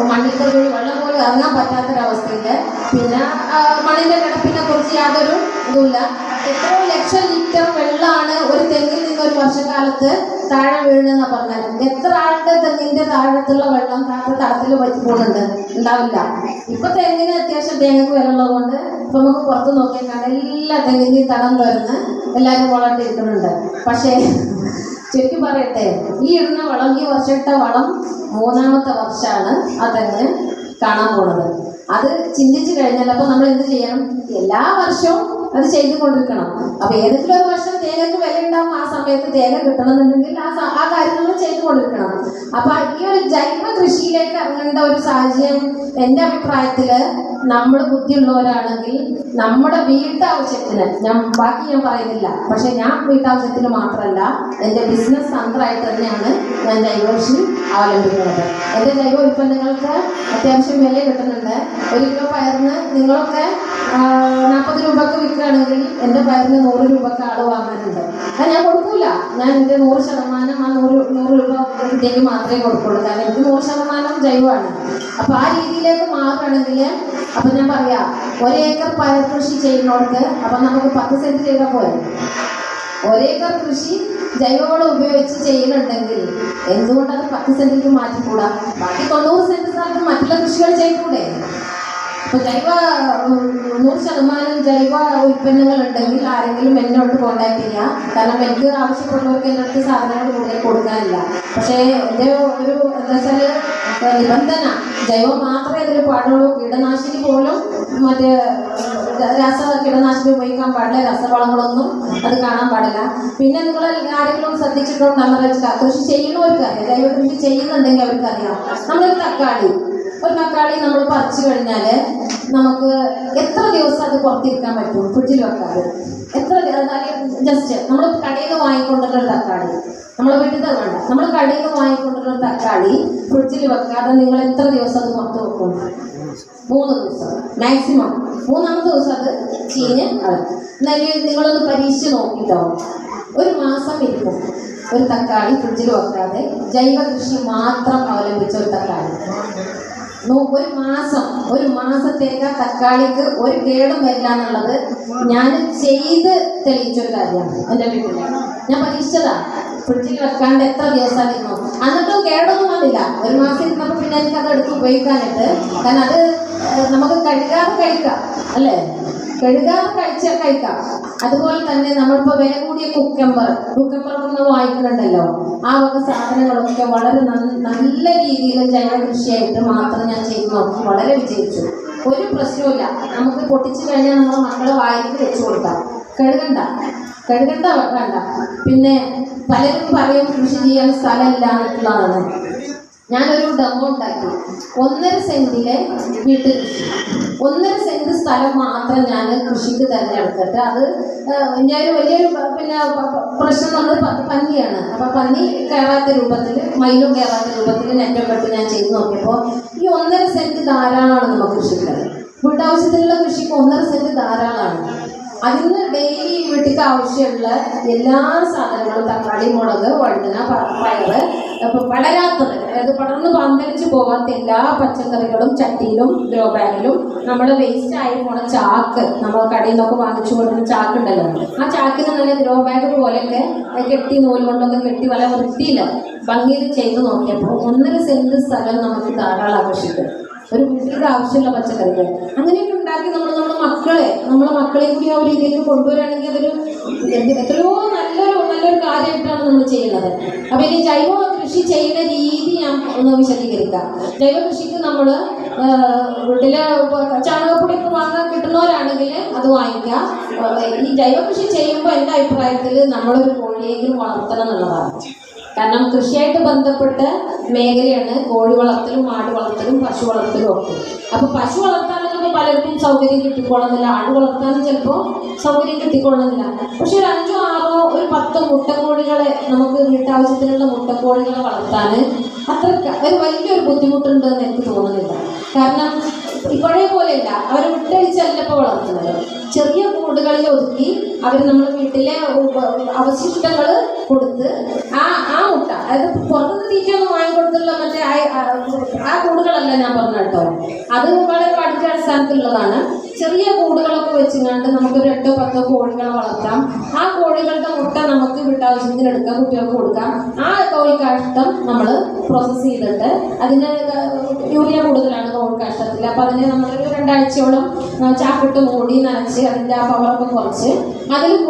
മണ്ണിൻ്റെ കൂടി വെള്ളം പോലും ഇറങ്ങാൻ പറ്റാത്തൊരവസ്ഥയിൽ, പിന്നെ മണ്ണിൻ്റെ കിടപ്പിനെ കുറിച്ച് യാതൊരു ഇതുമില്ല. എത്രയോ ലക്ഷം ലിറ്റർ വെള്ളമാണ് ഒരു തെങ്ങിൽ നിന്ന് ഒരു വർഷക്കാലത്ത് താഴെ വീഴുന്നെന്നാണ് പറഞ്ഞാൽ. എത്ര ആളുടെ തെങ്ങിൻ്റെ താഴത്തുള്ള വെള്ളം തടത്തിൽ പറ്റി പോകുന്നുണ്ട്? ഉണ്ടാവില്ല. ഇപ്പം തെങ്ങിന് അത്യാവശ്യം തേങ്ങക്ക് വില ഉള്ളതുകൊണ്ട് ഇപ്പം നമുക്ക് പുറത്ത് നോക്കിയാൽ കാണാം എല്ലാ തെങ്ങിൻ്റെയും തടം തുറന്ന് എല്ലാവരും വളർത്തിയിരിക്കുന്നുണ്ട്. പക്ഷേ ശരിക്കും പറയട്ടെ, ഈ ഇടുന്ന വളം, ഈ വർഷം ഇട്ട വളം 3ാമത്തെ വർഷമാണ് ആ തെങ്ങ് കാണാൻ പോണത്. അത് ചിന്തിച്ചു കഴിഞ്ഞാൽ അപ്പോൾ നമ്മൾ എന്ത് ചെയ്യണം? എല്ലാ വർഷവും അത് ചെയ്തുകൊണ്ടിരിക്കണം. അപ്പോൾ ഏതെങ്കിലും ഒരു വർഷം തേങ്ങക്ക് വില ഉണ്ടാവും, ആ സമയത്ത് തേങ്ങ കിട്ടണമെന്നുണ്ടെങ്കിൽ ആ കാര്യം നമ്മൾ ചെയ്തുകൊണ്ടിരിക്കണം. അപ്പോൾ ഈ ഒരു ജൈവ കൃഷിയിലേക്ക് ഇറങ്ങേണ്ട ഒരു സാഹചര്യം എൻ്റെ അഭിപ്രായത്തിൽ നമ്മൾ ബുദ്ധിയുള്ളവരാണെങ്കിൽ നമ്മുടെ വീട്ടാവശ്യത്തിന്, ബാക്കി ഞാൻ പറയുന്നില്ല, പക്ഷെ ഞാൻ വീട്ടാവശ്യത്തിന് മാത്രമല്ല എൻ്റെ ബിസിനസ് തന്ത്രമായിട്ട് തന്നെയാണ് ഞാൻ ജൈവ കൃഷി അവലംബിക്കുന്നത്. എൻ്റെ ജൈവ ഉൽപ്പന്നങ്ങൾക്ക് അത്യാവശ്യം വില കിട്ടുന്നുണ്ട്. 1 കിലോ പയറിന് നിങ്ങളൊക്കെ 40 രൂപക്ക് വിൽക്കുകയാണെങ്കിൽ എൻ്റെ പയറിന് 100 രൂപക്ക് ആൾ വാങ്ങാനുണ്ട്. അത് ഞാൻ കൊടുക്കൂല. ഞാൻ എൻ്റെ 100% ആ 100 രൂപ കിട്ടിയെങ്കിൽ മാത്രമേ കൊടുക്കുള്ളൂ. കാരണം എനിക്ക് 100% ജൈവമാണ്. അപ്പോൾ ആ രീതിയിലേക്ക് മാറുകയാണെങ്കിൽ, അപ്പം ഞാൻ പറയാം, 1 ഏക്കർ പയർ കൃഷി ചെയ്യുന്നവർക്ക് അപ്പം നമുക്ക് 10 സെൻറ്റ് ചെയ്താൽ പോലെ. 1 ഏക്കർ കൃഷി ജൈവവളം ഉപയോഗിച്ച് ചെയ്യുന്നുണ്ടെങ്കിൽ എന്തുകൊണ്ടത് 10 സെൻറ്റിലേക്ക് മാറ്റിക്കൂടാ? ബാക്കി 90 സെൻറ്റ് സ്ഥലത്ത് മറ്റുള്ള കൃഷികൾ ചെയ്തുകൂടെ? അപ്പോൾ 100% ജൈവ ഉൽപ്പന്നങ്ങൾ ഉണ്ടെങ്കിൽ ആരെങ്കിലും എന്നോട് കോൺടാക്ട് ചെയ്യാം. കാരണം എനിക്ക് ആവശ്യപ്പെടുന്നവർക്ക് എൻ്റെ അടുത്ത് സാധനങ്ങൾ കൂടുതൽ കൊടുക്കാനില്ല. പക്ഷേ എൻ്റെ ഒരു എന്താ വെച്ചാൽ നിബന്ധന, ജൈവം മാത്രമേ അതിൽ പാടുള്ളൂ. കീടനാശിനി പോലും മറ്റേ കീടനാശിനി ഉപയോഗിക്കാൻ പാടില്ല. രാസവളങ്ങളൊന്നും അത് കാണാൻ പാടില്ല. പിന്നെ നിങ്ങൾ ആരെങ്കിലും ശ്രദ്ധിച്ചിട്ടുണ്ടെന്ന് വെച്ചാൽ കൃഷി ചെയ്യുന്നവർക്കറിയാം, ജൈവ കൃഷി ചെയ്യുന്നുണ്ടെങ്കിൽ അവർക്കറിയാം. നമ്മളൊരു തക്കാളി നമ്മൾ പറിച്ചു കഴിഞ്ഞാൽ നമുക്ക് എത്ര ദിവസം അത് പുറത്തിരിക്കാൻ പറ്റും? ഫ്രിഡ്ജിൽ വെക്കാതെ എത്ര ജസ്റ്റ് നമ്മൾ കടയിൽ നിന്ന് വാങ്ങിക്കൊണ്ടുള്ളൊരു തക്കാളി, നമ്മൾ വീട്ടിൽ വേണ്ട, നമ്മൾ കടയിൽ നിന്ന് വാങ്ങിക്കൊണ്ടുള്ള തക്കാളി ഫ്രിഡ്ജിൽ വെക്കാതെ നിങ്ങൾ എത്ര ദിവസം അത് പുറത്ത് വെക്കും? 3 ദിവസം മാക്സിമം. 3ാമത്തെ ദിവസം അത് ചീഞ്ഞ് കളയും. എന്നാലും നിങ്ങളൊന്ന് പരീക്ഷിച്ച് നോക്കിട്ടോ, 1 മാസം ഇരിക്കും ഒരു തക്കാളി ഫ്രിഡ്ജിൽ വെക്കാതെ, ജൈവ കൃഷി മാത്രം അവലംബിച്ച ഒരു തക്കാളി. 1 മാസത്തേക്ക് തക്കാളിക്ക് ഒരു കേടും വരില്ല എന്നുള്ളത് ഞാൻ ചെയ്ത് തെളിയിച്ചൊരു കാര്യമാണ്. എൻ്റെ വീട്ടിൽ ഞാൻ പരീക്ഷിച്ചതാണ്. ഫ്രിഡ്ജിൽ വെക്കാണ്ട് എത്ര ദിവസം ഇരുന്നു, എന്നിട്ടും കേടൊന്നും വന്നില്ല. 1 മാസം ഇരുന്നപ്പോൾ പിന്നെ എനിക്കത് എടുത്ത് ഉപയോഗിക്കാനായിട്ട്. കാരണം അത് നമുക്ക് കഴുകാതെ കഴിക്കാം, അല്ലേ? കഴുകാതെ കഴിക്കാം. അതുപോലെ തന്നെ നമ്മളിപ്പോൾ വില കൂടിയ കുക്കമ്പറൊക്കെ വാങ്ങിക്കുന്നുണ്ടല്ലോ, ആ വക സാധനങ്ങളൊക്കെ വളരെ നല്ല രീതിയിൽ ജൈവ കൃഷിയായിട്ട് മാത്രം ഞാൻ ചെയ്ത് നോക്കി, വളരെ വിജയിച്ചു. ഒരു പ്രശ്നവുമില്ല. നമുക്ക് പൊട്ടിച്ചു കഴിഞ്ഞാൽ നമ്മുടെ മക്കളെ വായിലേക്ക് വെച്ചു കൊടുക്കാം. കഴുകണ്ട വേണ്ട. പിന്നെ പലരും പറയും കൃഷി ചെയ്യാൻ സ്ഥലമില്ല എന്നുള്ളതാണ്. ഞാനൊരു ഡെമോ ഉണ്ടാക്കി. 1.5 സെൻറ്റിലെ വീട്ടു കൃഷി, 1.5 സെൻറ്റ് സ്ഥലം മാത്രം ഞാൻ കൃഷിക്ക് തിരഞ്ഞെടുത്തിട്ട്, അത് ഞാൻ വലിയൊരു പിന്നെ പ്രശ്നം നമ്മൾ പന്നിയാണ്. അപ്പോൾ പന്നി കയറാത്ത രൂപത്തിൽ, മയിലും കയറാത്ത രൂപത്തിൽ നെറ്റൊക്കെ ഇട്ട് ഞാൻ ചെയ്ത് നോക്കിയപ്പോൾ ഈ 1.5 സെൻറ്റ് ധാരാളമാണ് നമുക്ക് കൃഷിക്ക്. വീട്ടാവശ്യത്തിനുള്ള കൃഷിക്ക് 1.5 സെൻറ്റ് ധാരാളമാണ്. അതിന് ഡെയിലി വീട്ടിലേക്ക് ആവശ്യമുള്ള എല്ലാ സാധനങ്ങളും, തക്കാളി, മുളക്, വഴുതന, പയറ്, വളരാത്തത്, അതായത് പടർന്ന് പന്തലിച്ച് പോകാത്ത എല്ലാ പച്ചക്കറികളും ചട്ടിയിലും ഗ്രോ ബാഗിലും, നമ്മൾ വേസ്റ്റ് ആയി പോണ ചാക്ക്, നമ്മൾ കടയിൽ നിന്നൊക്കെ വാങ്ങിച്ചു കൊടുക്കുന്ന ചാക്കുണ്ടല്ലോ, ആ ചാക്കിന് നല്ല ഗ്രോ ബാഗ് പോലെയൊക്കെ കെട്ടി, നൂല് കൊണ്ടൊക്കെ കെട്ടി വളരെ വൃത്തിയില്ല ഭംഗിയിൽ ചെയ്ത് നോക്കിയപ്പോൾ 1.5 സെൻറ്റ് സ്ഥലം നമുക്ക് ധാരാളം ആവശ്യമുണ്ട്. ഒരു വീട്ടിലേക്ക് ആവശ്യമുള്ള പച്ചക്കറികൾ അങ്ങനെയൊക്കെ ഉണ്ടാക്കി നമ്മളെ മക്കളെ കൂടി ആ ഒരു രീതിയിൽ കൊണ്ടുവരികയാണെങ്കിൽ അതൊരു എത്രയോ നല്ലൊരു കാര്യമായിട്ടാണ് നമ്മൾ ചെയ്യുന്നത്. അപ്പോൾ ഇനി ജൈവ കൃഷി ചെയ്യുന്ന രീതി ഞാൻ ഒന്ന് വിശദീകരിക്കാം. ജൈവ കൃഷിക്ക് നമ്മൾ വീട്ടില് ചാണകപ്പൊടിയൊക്കെ വാങ്ങാൻ കിട്ടുന്നവരാണെങ്കിൽ അത് വാങ്ങിക്കുക. ഈ ജൈവ കൃഷി ചെയ്യുമ്പോൾ എൻ്റെ അഭിപ്രായത്തിൽ നമ്മളൊരു കോഴിയെങ്കിലും വളർത്തണം എന്നുള്ളതാണ്. കാരണം കൃഷിയായിട്ട് ബന്ധപ്പെട്ട മേഖലയാണ് കോഴി വളർത്തലും, ആട് വളർത്തലും, പശു വളർത്തലും ഒക്കെ. അപ്പോൾ പശു വളർത്താനൊക്കെ പലർക്കും സൗകര്യം കിട്ടിക്കൊള്ളുന്നില്ല, ആട് വളർത്താനും ചിലപ്പോൾ സൗകര്യം കിട്ടിക്കൊള്ളുന്നില്ല. പക്ഷെ ഒരു 5, 6, ഒരു 10 മുട്ടക്കോഴികളെ നമുക്ക് വീട്ടാവശ്യത്തിനുള്ള മുട്ടക്കോഴികളെ വളർത്താൻ അത്ര ഒരു വലിയൊരു ബുദ്ധിമുട്ടുണ്ടെന്ന് എനിക്ക് തോന്നുന്നില്ല. കാരണം ഇപ്പോഴേ പോലെയല്ല, അവർ വിട്ടഴിച്ചല്ല ഇപ്പോൾ വളർത്തുന്നത്. ചെറിയ കൂടുകളിൽ ഒതുക്കി അവർ നമ്മുടെ വീട്ടിലെ അവശിഷ്ടങ്ങൾ കൊടുത്ത് ആ മുട്ട, അതായത് പുറത്തുനിന്ന് തീറ്റയൊന്നും വാങ്ങിക്കൊടുത്തുള്ള മറ്റേ ആ കൂടുകളല്ല ഞാൻ പറഞ്ഞ കേട്ടോ, അത് വളരെ പഠിച്ച അടിസ്ഥാനത്തിലുള്ളതാണ്. ചെറിയ കൂടുകളൊക്കെ വെച്ചുകൊണ്ട് നമുക്കൊരു 8, 10 കോഴികളെ വളർത്താം. ആ കോഴികളുടെ മുട്ട നമുക്ക് വീട്ടാവശ്യത്തിന് എടുക്കാം, കുട്ടികൾക്ക് കൊടുക്കാം. ആ കോഴിക്കാഷ്ടം നമ്മൾ പ്രോസസ്സ് ചെയ്തിട്ട്, അതിന് യൂറിയ കൂടുതലാണ് കോഴിക്കാഷ്ടത്തിൽ, അപ്പോൾ അതിനെ നമ്മളൊരു 2 ആഴ്ചയോളം ചാക്കിട്ട് മൂടി നനച്ച് അതിൻ്റെ ആ പവറൊക്കെ കുറച്ച്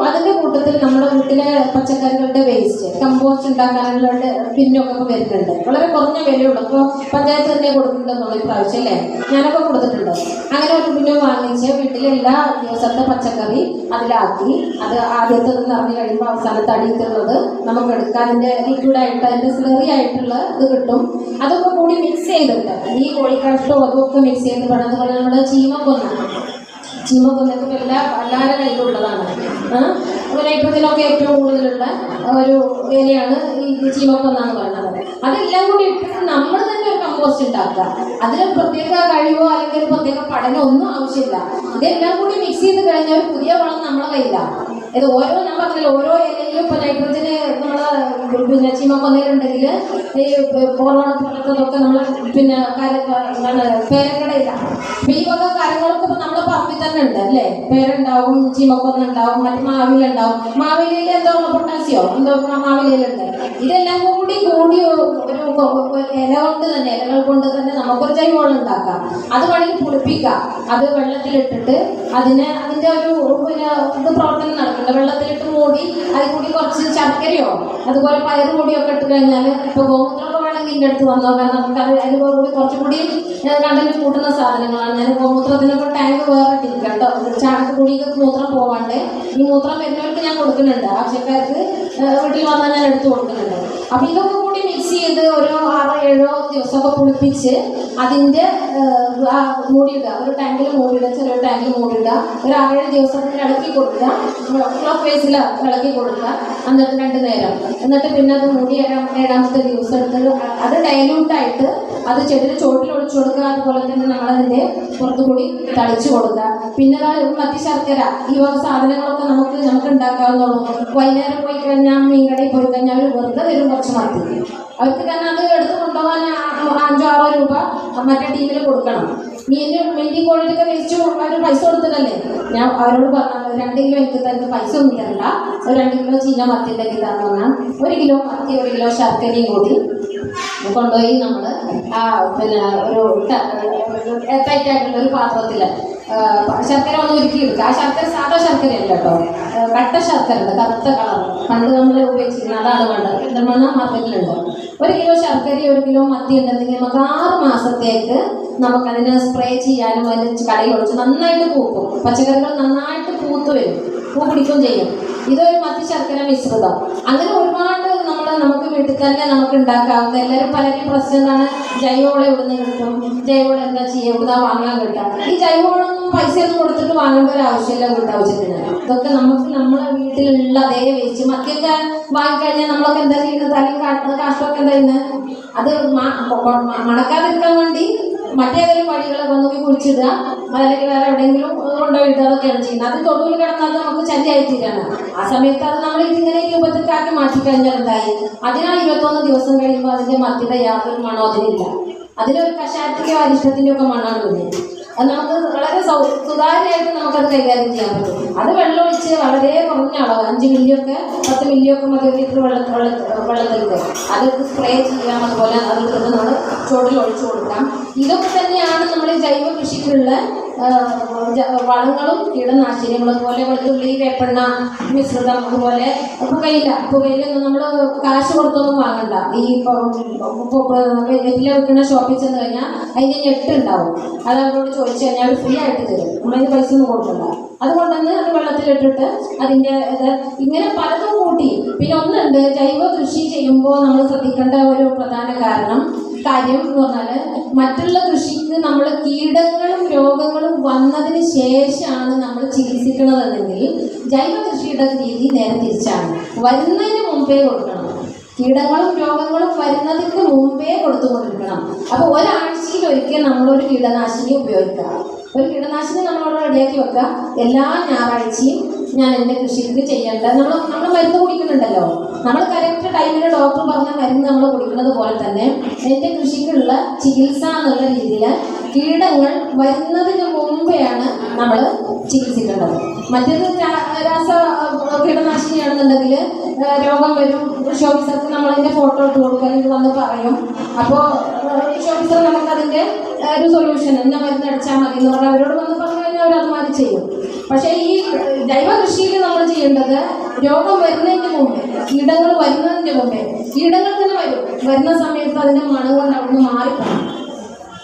അതിൻ്റെ കൂട്ടത്തിൽ നമ്മുടെ വീട്ടിലെ പച്ചക്കറികളുടെ വേസ്റ്റ് കമ്പോസ്റ്റ് ഉണ്ടാക്കാനുള്ള പിന്നൊക്കെ വരുന്നുണ്ട്. വളരെ കുറഞ്ഞ വിലയുള്ളൂ. അപ്പോൾ പഞ്ചായത്ത് തന്നെ കൊടുക്കുന്നുണ്ടെന്നുള്ള പ്രാവശ്യം അല്ലേ, ഞാനൊക്കെ കൊടുത്തിട്ടുണ്ട്. അങ്ങനെ ഒരു പിന്നും വാങ്ങിച്ച് വീട്ടിലെ എല്ലാ ദിവസത്തെ പച്ചക്കറി അതിലാക്കി, അത് ആദ്യത്തെ നിറഞ്ഞു കഴിയുമ്പോൾ അവസാനത്തെ അടിയിട്ടുള്ളത് നമുക്ക് എടുക്കാം. അതിൻ്റെ ലിക്വിഡായിട്ട് അതിൻ്റെ സ്ലറി ആയിട്ടുള്ള ഇത് കിട്ടും. അതൊക്കെ കൂടി മിക്സ് ചെയ്തിട്ട് ഈ കോഴിക്കാഷ്ടവും അതൊക്കെ മിക്സ് ചെയ്ത് വേണം. അതുപോലെ നമ്മുടെ ചീമക്കൊന്നൊക്കെ എല്ലാവരുടെ കയ്യിലുള്ളതാണ്. നൈട്രജനൊക്കെ ഏറ്റവും കൂടുതലുള്ള ഒരു ഏരിയയാണ് ഈ ചീമക്കൊന്നാന്ന് പറയുന്നത്. അതെല്ലാം കൂടി ഇട്ടിട്ട് നമ്മൾ തന്നെ ഒരു കമ്പോസ്റ്റ് ഉണ്ടാക്കുക. അതിന് പ്രത്യേക കഴിവോ അല്ലെങ്കിൽ ഒരു പ്രത്യേക പഠനമോ ഒന്നും ആവശ്യമില്ല. ഇതെല്ലാം കൂടി മിക്സ് ചെയ്ത് കഴിഞ്ഞാൽ ഒരു പുതിയ വളം നമ്മളെ കയ്യിലാണ്. ഇത് ഓരോ ഞാൻ പറഞ്ഞില്ല, ഓരോ ഇലയിലും ഇപ്പോൾ നൈട്രജന് നമ്മൾ ചീമക്കൊന്നയിലുണ്ടെങ്കിൽ ഈ പോർവണ പോലത്തതൊക്കെ നമ്മൾ പേരക്കടയില്ല. അപ്പം ഈ വക കാര്യങ്ങളൊക്കെ ഇപ്പം നമ്മളെ പറമ്പിൽ തന്നെ ഉണ്ട് അല്ലേ. പേരുണ്ടാവും, ചീമക്കൊന്ന ഉണ്ടാവും, മറ്റു മാവിലുണ്ടാവും. മാവിലയിൽ എന്തോ പൊട്ടാസ്യോ എന്തോ മാവിലയിലുണ്ട്. ഇതെല്ലാം കൂടി ഒരു ഇലകൾ കൊണ്ട് തന്നെ നമുക്കൊരു ജൈവവളം ഉണ്ടാക്കാം. അത് വേണമെങ്കിൽ പുളിപ്പിക്കാം. അത് വെള്ളത്തിലിട്ടിട്ട് അതിൻ്റെ ഒരു ഇത് പ്രവർത്തനം നടക്കുന്നുണ്ട്. വെള്ളത്തിലിട്ട് മൂടി അതിൽ കൂടി കുറച്ച് ശർക്കരയോ അതുപോലെ പയറ് പൊടിയൊക്കെ ഇട്ട് കഴിഞ്ഞാൽ, ഇപ്പോൾ ഗോമൂത്രമൊക്കെ വേണമെങ്കിൽ ഇതിൻ്റെ അടുത്ത് വന്നോ, കാരണം നമുക്ക് അതിൽ കൂടി കുറച്ചും കൂടി കണ്ടന്റ് കൂട്ടുന്ന സാധനങ്ങളാണ്. ഞാൻ ഗോമൂത്രത്തിനൊക്കെ ടാങ്ക് വേറെ ഇട്ടിരിക്കാം കേട്ടോ. ചാണകപ്പൊടിയൊക്കെ മൂത്രം പോവാണ്ട് ഈ മൂത്രം വരുന്നവർക്ക് ഞാൻ കൊടുക്കുന്നുണ്ട്. ആവശ്യക്കാർക്ക് വീട്ടിൽ വന്നാൽ ഞാൻ എടുത്ത് കൊടുക്കുന്നുണ്ട്. അപ്പം ഇതൊക്കെ കൂടി മിക്സ് ചെയ്ത് ഒരു 6, 7 ദിവസമൊക്കെ പുളിപ്പിച്ച് അതിൻ്റെ മൂടിയിടുക. ഒരു ടാങ്കിൽ മൂടിയിടുക, ചെറിയ ടാങ്കിൽ മൂടിയിടുക. ഒരു 6, 7 ദിവസത്തിന് ഇളക്കി കൊടുക്കുക, ക്ലോക്ക് വൈസിൽ ഇളക്കി കൊടുക്കുക. എന്നിട്ട് 2 നേരം, എന്നിട്ട് പിന്നെ അത് മൂടി 7ാമത്തെ ദിവസം എടുത്ത് അത് ഡൈല്യൂട്ടായിട്ട് അത് ചെടിയുടെ ചോട്ടിൽ ഒഴിച്ചു കൊടുക്കുക. അതുപോലെ തന്നെ നമ്മളതിൻ്റെ പുറത്തുകൂടി തളിച്ചു കൊടുക്കുക. പിന്നെ മത്തി ശർക്കര ഈ വക സാധനങ്ങളൊക്കെ നമുക്ക് ഉണ്ടാക്കാവുന്നുള്ളൂ. വൈകുന്നേരം പോയി കഴിഞ്ഞാൽ മീൻകടയിൽ പോയി കഴിഞ്ഞാൽ അവർ വെറുതെ തരും കുറച്ച് മത്തി. അവർക്ക് തന്നെ അത് എടുത്ത് കൊണ്ടുപോകാൻ 5, 6 രൂപ മറ്റേ ടീമിൽ കൊടുക്കണം. മീൻറ്റി കോഴിയൊക്കെ വേസ്റ്റ് കൊടുക്കാൻ പൈസ കൊടുത്തതല്ലേ. ഞാൻ അവരോട് പറഞ്ഞാൽ 2 കിലോ എനിക്ക് തന്നെ പൈസ ഒന്നും തരണ്ട, ഒരു 2 കിലോ ചീഞ്ഞ മത്തി ഉണ്ടെങ്കിൽ തരണം പറഞ്ഞാൽ 1 കിലോ മത്തി 1 കിലോ ശർക്കരയും കൂടി കൊണ്ടുപോയി നമ്മൾ പിന്നെ ഒരു ടൈറ്റായിട്ടുള്ള ഒരു പാത്രത്തിൽ ശർക്കര ഒന്ന് ഉരുക്കിയെടുക്കുക. ആ ശർക്കര സാധാ ശർക്കരയല്ല കേട്ടോ, കട്ട ശർക്കര ഉണ്ട്, കറുത്ത കളർ. പണ്ട് നമ്മൾ ഉപയോഗിച്ചിരുന്നത് അതാണ് വേണ്ടത്. പെരുന്തൽമണ്ണ മാർക്കറ്റിലുണ്ട്. 1 കിലോ ശർക്കര 1 കിലോ മത്തി ഉണ്ടെങ്കിൽ നമുക്ക് 6 മാസത്തേക്ക് നമുക്കതിനെ സ്പ്രേ ചെയ്യാനും അതിന് കടയിൽ ഒഴിച്ച് നന്നായിട്ട് പൂക്കും. പച്ചക്കറികൾ നന്നായിട്ട് പൂത്ത് വരും, പൂ പിടിക്കുകയും ചെയ്യും. ഇതൊരു മത്തി ശർക്കര മിശ്രിതം. അങ്ങനെ ഒരുപാട് നമുക്ക് വീട്ടിൽ തന്നെ നമുക്ക് ഉണ്ടാക്കാവുന്ന. എല്ലാവരും പലരും പ്രശ്നം എന്താണ്, ജൈവവളം ഇവിടുന്ന് കിട്ടും, ജൈവവളം എന്താ ചെയ്യുക, ഇവിടുന്ന് വാങ്ങാൻ കിട്ടാം. ഈ ജൈവവളമൊന്നും പൈസയൊന്നും കൊടുത്തിട്ട് വാങ്ങേണ്ട ഒരു ആവശ്യമില്ല വീട്ടാവശ്യത്തിന്. ഇതൊക്കെ നമുക്ക് നമ്മളെ വീട്ടിലുള്ള അതേ വേസ്റ്റ്. മത്തിയൊക്കെ വാങ്ങിക്കഴിഞ്ഞാൽ നമ്മളൊക്കെ എന്താ ചെയ്യുന്നത്, അല്ലെങ്കിൽ കാഷ്ടമൊക്കെ എന്താ ചെയ്യുന്നത്, അത് മണക്കാതിരിക്കാൻ വേണ്ടി മറ്റേതെങ്കിലും വഴികളൊക്കെ ഒന്നുകൂടി കുഴിച്ചിടുക, അല്ലെങ്കിൽ വേറെ എവിടെയെങ്കിലും കൊണ്ടുപോയി ഇടുക, അതൊക്കെയാണ് ചെയ്യുന്നത്. അത് തൊടുവിൽ കിടന്നാൽ നമുക്ക് ശല്യമായിത്തീരാണ്. ആ സമയത്ത് അത് നമ്മൾ ഇതിങ്ങനെ രൂപത്തിലാക്കി മാറ്റിക്കഴിഞ്ഞാൽ എന്തായി, അതിനാണ് 21 ദിവസം കഴിയുമ്പോൾ അതിൻ്റെ മത്തിയുടെ യാതൊരു മണോ അതിനില്ല. അതിലൊരു കഷായത്തിൻ്റെയോ അരിഷ്ടത്തിൻ്റെയോ ഒക്കെ മണമാണ് വരുന്നത്. അത് നമുക്ക് വളരെ സുതാര്യമായിട്ട് നമുക്കത് കൈകാര്യം ചെയ്യാൻ പറ്റും. അത് വെള്ളമൊഴിച്ച് വളരെ കുറഞ്ഞ അളവ് 5 മില്ലിയൊക്കെ 10 മില്ലിയൊക്കെ മതി ലിറ്റർ വെള്ളത്തിലേക്ക് അതെടുത്ത് സ്പ്രേ ചെയ്യാം. അതുപോലെ അതെടുത്ത് നമ്മൾ ചോട്ടിൽ ഒഴിച്ചു കൊടുക്കാം. ഇതൊക്കെ തന്നെയാണ് നമ്മൾ ജൈവ കൃഷിക്കുള്ള വളങ്ങളും കീടനാശിനികളും അതുപോലെ വെളുത്തുള്ളി വേപ്പെണ്ണ മിശ്രിതം അതുപോലെ പുകയിലൊന്നും നമ്മൾ കാശ് കൊടുത്തൊന്നും വാങ്ങണ്ട. ഈ വെറ്റില വിൽക്കുന്ന ഷോപ്പിൽ ചെന്ന് കഴിഞ്ഞാൽ അതിൻ്റെ ഞെട്ടുണ്ടാവും. അത് അവരോട് ചോദിച്ചു കഴിഞ്ഞാൽ അവർ ഫ്രീ ആയിട്ട് തരും. നമ്മളതിന് പൈസ ഒന്നും കൊടുക്കണ്ട. അതുകൊണ്ടുതന്നെ അത് വെള്ളത്തിലിട്ടിട്ട് അതിൻ്റെ ഇത് ഇങ്ങനെ പലതും കൂട്ടി. പിന്നെ ഒന്നുണ്ട്, ജൈവ കൃഷി ചെയ്യുമ്പോൾ നമ്മൾ ശ്രദ്ധിക്കേണ്ട ഒരു പ്രധാന കാര്യം എന്ന് പറഞ്ഞാൽ മറ്റുള്ള കൃഷിക്ക് നമ്മൾ കീടങ്ങളും രോഗങ്ങളും വന്നതിന് ശേഷമാണ് നമ്മൾ ചികിത്സിക്കുന്നതെങ്കിൽ ജൈവ കൃഷിയുടെ രീതി നേരെ തിരിച്ചാണ്. വരുന്നതിന് മുമ്പേ കൊടുക്കണം. കീടങ്ങളും രോഗങ്ങളും വരുന്നതിന് മുമ്പേ കൊടുത്തുകൊണ്ടിരിക്കണം. അപ്പോൾ ഒരാഴ്ചയിൽ ഒരിക്കൽ നമ്മളൊരു കീടനാശിനി ഉപയോഗിക്കുക. ഒരു കീടനാശിനി നമ്മളവിടെ റെഡിയാക്കി വെക്കുക. എല്ലാ ഞായറാഴ്ചയും ഞാൻ എൻ്റെ കൃഷിക്ക് ചെയ്യേണ്ട നമ്മൾ മരുന്ന് കുടിക്കുന്നുണ്ടല്ലോ. നമ്മൾ കറക്റ്റ് ടൈമിൽ ഡോക്ടർ പറഞ്ഞ മരുന്ന് നമ്മൾ കുടിക്കുന്നത് പോലെ തന്നെ എൻ്റെ കൃഷിക്കുള്ള ചികിത്സ എന്നുള്ള രീതിയിൽ കീടങ്ങൾ വരുന്നതിന് മുമ്പെയാണ് നമ്മൾ ചികിത്സിക്കേണ്ടത്. മറ്റേത് രാസ കീടനാശിനിയാണെന്നുണ്ടെങ്കിൽ രോഗം വരും, കൃഷി ഓഫീസർക്ക് നമ്മളതിൻ്റെ ഫോട്ടോ ഇട്ട് കൊടുക്കാൻ ഇത് വന്ന് പറയും. അപ്പോൾ കൃഷി ഓഫീസർ നമുക്കതിൻ്റെ ഒരു സൊല്യൂഷൻ എന്നെ മരുന്ന് അടിച്ചാൽ മതി എന്ന് പറഞ്ഞാൽ അവരോട് വന്ന് പറഞ്ഞു കഴിഞ്ഞാൽ അവർ അതുമാതിരി ചെയ്യും. പക്ഷേ ഈ ജൈവ കൃഷിയിൽ നമ്മൾ ചെയ്യേണ്ടത് രോഗം വരുന്നതിന് മുമ്പേ, കീടങ്ങൾ വരുന്നതിന് മുമ്പേ, കീടങ്ങൾ തന്നെ വരുന്ന സമയത്ത് അതിൻ്റെ മണം കൊണ്ട് അവിടുന്ന് മാറിപ്പോണം.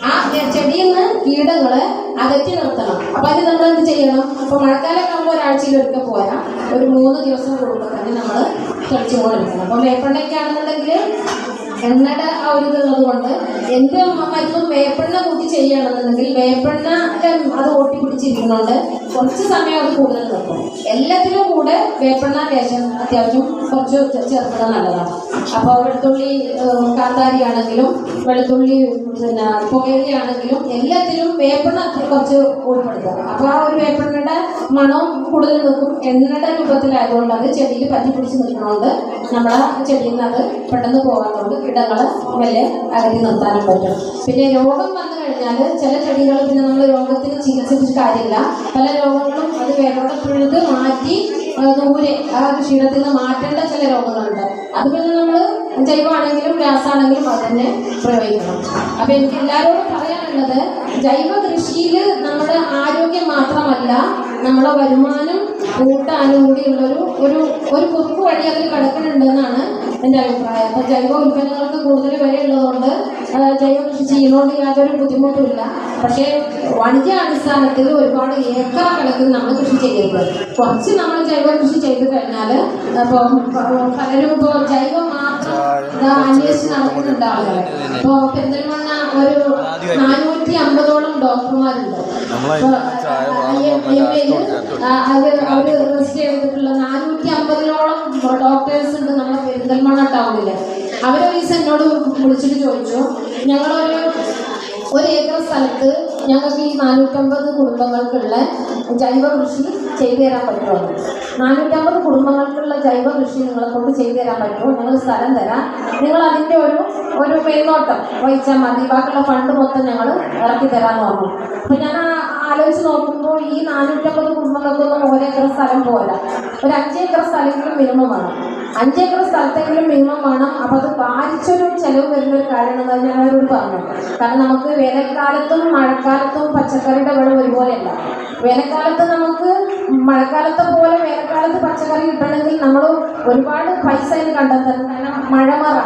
ആ ചെടിയിൽ നിന്ന് കീടങ്ങളെ അകറ്റി നിർത്തണം. അപ്പം അത് നമ്മൾ എന്ത് ചെയ്യണം? അപ്പോൾ മഴക്കാലമൊക്കെ ആകുമ്പോൾ ഒരാഴ്ചയിൽ ഒരിക്കൽ പോരാ, ഒരു 3 ദിവസം കൂടുമ്പോൾ തന്നെ നമ്മൾ തെളിച്ചുകൊണ്ടിരിക്കണം. അപ്പം വേപ്പെണ്ണയൊക്കെ ആണെന്നുണ്ടെങ്കിൽ എണ്ണയുടെ ആ ഒരു ഇതുള്ളത് കൊണ്ട് എന്ത് മരുന്നും വേപ്പെണ്ണ കൂട്ടി ചെയ്യുകയാണെന്നുണ്ടെങ്കിൽ വേപ്പെണ്ണ അത് ഓട്ടി പിടിച്ചിരിക്കുന്നുണ്ട് കുറച്ച് സമയം അത് കൂടുതൽ നിൽക്കും. എല്ലാത്തിലും കൂടെ വേപ്പെണ്ണ ലേശം അത്യാവശ്യം കുറച്ച് ചേർക്കുന്നത് നല്ലതാണ്. അപ്പോൾ വെളുത്തുള്ളി കാന്താരി ആണെങ്കിലും വെളുത്തുള്ളി പിന്നെ പുകയിലയാണെങ്കിലും എല്ലാത്തിലും വേപ്പെണ്ണ കുറച്ച് ഉൾപ്പെടുത്തുക. അപ്പോൾ ആ ഒരു വേപ്പെണ്ണയുടെ മണവും കൂടുതൽ നിൽക്കും. എണ്ണയുടെ രൂപത്തിലായതുകൊണ്ട് അത് ചെടിയിൽ പറ്റി പിടിച്ച് നിൽക്കുന്നതുകൊണ്ട് നമ്മളെ ചെടിയിൽ നിന്ന് അത് പെട്ടെന്ന് പോകാത്തതുകൊണ്ട് കീടങ്ങളെ മെല്ലെ അകറ്റി നിർത്താനും പറ്റും. പിന്നെ രോഗം വന്നു കഴിഞ്ഞാൽ ചില ചെടികൾ പിന്നെ നമ്മൾ രോഗത്തിന് ചികിത്സിച്ചിട്ട് കാര്യമില്ല. പല രോഗങ്ങളും അത് വേരോടെ പിഴുത് മാറ്റി ദൂരെ ആ കൃഷിയിടത്തിൽ നിന്ന് മാറ്റേണ്ട ചില രോഗങ്ങളുണ്ട്. അത് പിന്നെ നമ്മൾ ജൈവമാണെങ്കിലും രാസാണെങ്കിലും അത് തന്നെ പ്രയോഗിക്കണം. അപ്പം എനിക്ക് എല്ലാവരോടും പറയാനുള്ളത്, ജൈവ കൃഷിയിൽ നമ്മുടെ ആരോഗ്യം മാത്രമല്ല നമ്മുടെ വരുമാനം കൂട്ടാനും കൂടിയുള്ളൊരു ഒരു കുറുക്ക് വഴി അതിൽ കിടക്കുന്നുണ്ടെന്നാണ് എൻ്റെ അഭിപ്രായം. അപ്പം ജൈവ ഉൽപ്പന്നങ്ങൾക്ക് കൂടുതൽ വിലയുള്ളതുകൊണ്ട് ജൈവ കൃഷി ചെയ്യുന്നതുകൊണ്ട് യാതൊരു ബുദ്ധിമുട്ടുമില്ല. പക്ഷേ വാണിജ്യാടിസ്ഥാനത്തിൽ ഒരുപാട് ഏക്കർ കണക്കിൽ നമ്മൾ കൃഷി ചെയ്യരുത്. കുറച്ച് നമ്മൾ ജൈവ കൃഷി ചെയ്ത് കഴിഞ്ഞാൽ ഇപ്പോൾ പലരും ഇപ്പോൾ ജൈവം മാത്രം അന്വേഷിച്ച് നടക്കുന്നുണ്ട് ആളുകൾ. ഇപ്പോൾ പെരിന്തൽമണ്ണ ഒരു 450ഓളം ഡോക്ടർമാരുണ്ട്. അവർ രജിസ്റ്റർ ചെയ്തിട്ടുള്ള 450ഓളം ഡോക്ടേഴ്സ് ഉണ്ട് നമ്മുടെ പെരിന്തൽമണ്ണ ടൗണിൽ. അവരൊരു ദിവസം എന്നോട് വിളിച്ചിട്ട് ചോദിച്ചു, ഞങ്ങളൊരു ഏക്കർ സ്ഥലത്ത് ഞങ്ങൾക്ക് ഈ 450 കുടുംബങ്ങൾക്കുള്ള ജൈവ കൃഷി ചെയ്തു തരാൻ പറ്റുമോ? 450 കുടുംബങ്ങൾക്കുള്ള ജൈവ കൃഷി നിങ്ങളെ കൊണ്ട് ചെയ്തു തരാൻ പറ്റുമോ? ഞങ്ങൾ സ്ഥലം തരാം, നിങ്ങൾ അതിൻ്റെ ഒരു മേൽനോട്ടം വഹിച്ചാൽ മതി, ബാക്കിയുള്ള ഫണ്ട് മൊത്തം ഞങ്ങൾ ഇറക്കി തരാമെന്ന് പറഞ്ഞു. അപ്പം ഞാൻ ആലോചിച്ച് നോക്കുമ്പോൾ ഈ 450 കുടുംബങ്ങൾക്കൊന്നും 1 ഏക്കർ സ്ഥലം പോരാ. ഒരു 5 ഏക്കർ സ്ഥലമെങ്കിലും മിനിമം വേണം. 5 ഏക്കർ സ്ഥലത്തെങ്കിലും മിനിമം വേണം. അപ്പം അത് ഭാരിച്ചൊരു ചിലവ് വരുന്നൊരു കാര്യമെന്ന് ഞാൻ അവരോട് പറഞ്ഞു. കാരണം നമുക്ക് വേനൽക്കാലത്തും മഴക്കാലത്തും പച്ചക്കറിയുടെ വിളവ് ഒരുപോലെയല്ല. വേനൽക്കാലത്ത് നമുക്ക് മഴക്കാലത്തെ പോലെ വേനൽക്കാലത്ത് പച്ചക്കറി കിട്ടണമെങ്കിൽ നമ്മൾ ഒരുപാട് പൈസ അതിന് കണ്ടെത്തണം. കാരണം മഴമറ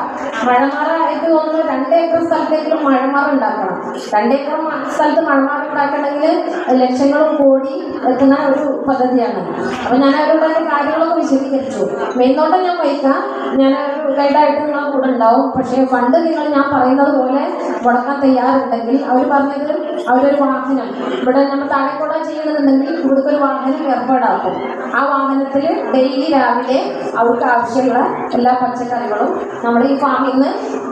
എനിക്ക് തോന്നുന്നു 2 ഏക്കർ സ്ഥലത്തെങ്കിലും മഴമറ ഉണ്ടാക്കണം. 2 ഏക്കർ സ്ഥലത്ത് മഴമറ ഉണ്ടാക്കണമെങ്കിൽ ലക്ഷങ്ങളും കോടി എത്തുന്ന ഒരു പദ്ധതിയാണ്. അപ്പം ഞാൻ അവരോട് അതിൻ്റെ കാര്യങ്ങളൊക്കെ വിശദീകരിച്ചു. മേൽനോട്ടം ഞാൻ വഹിക്കാം, ഞാൻ ഗൈഡായിട്ട് നിങ്ങളെ കൂടെ ഉണ്ടാവും. പക്ഷേ ഫണ്ട് നിങ്ങൾ ഞാൻ പറയുന്നത് പോലെ മുടക്കാൻ തയ്യാറുണ്ടെങ്കിൽ അവർ പറഞ്ഞതിലും അവരൊരു വാഹനം ഇവിടെ നമ്മൾ താഴെക്കൂട ചെയ്യണമെന്നുണ്ടെങ്കിൽ ഇവിടുത്തെ ഒരു വാഹനം ഏർപ്പാടാക്കും. ആ വാഹനത്തിൽ ഡെയിലി രാവിലെ അവർക്ക് ആവശ്യമുള്ള എല്ലാ പച്ചക്കറികളും നമ്മൾ ഈ ഫാമിൽ നിന്ന്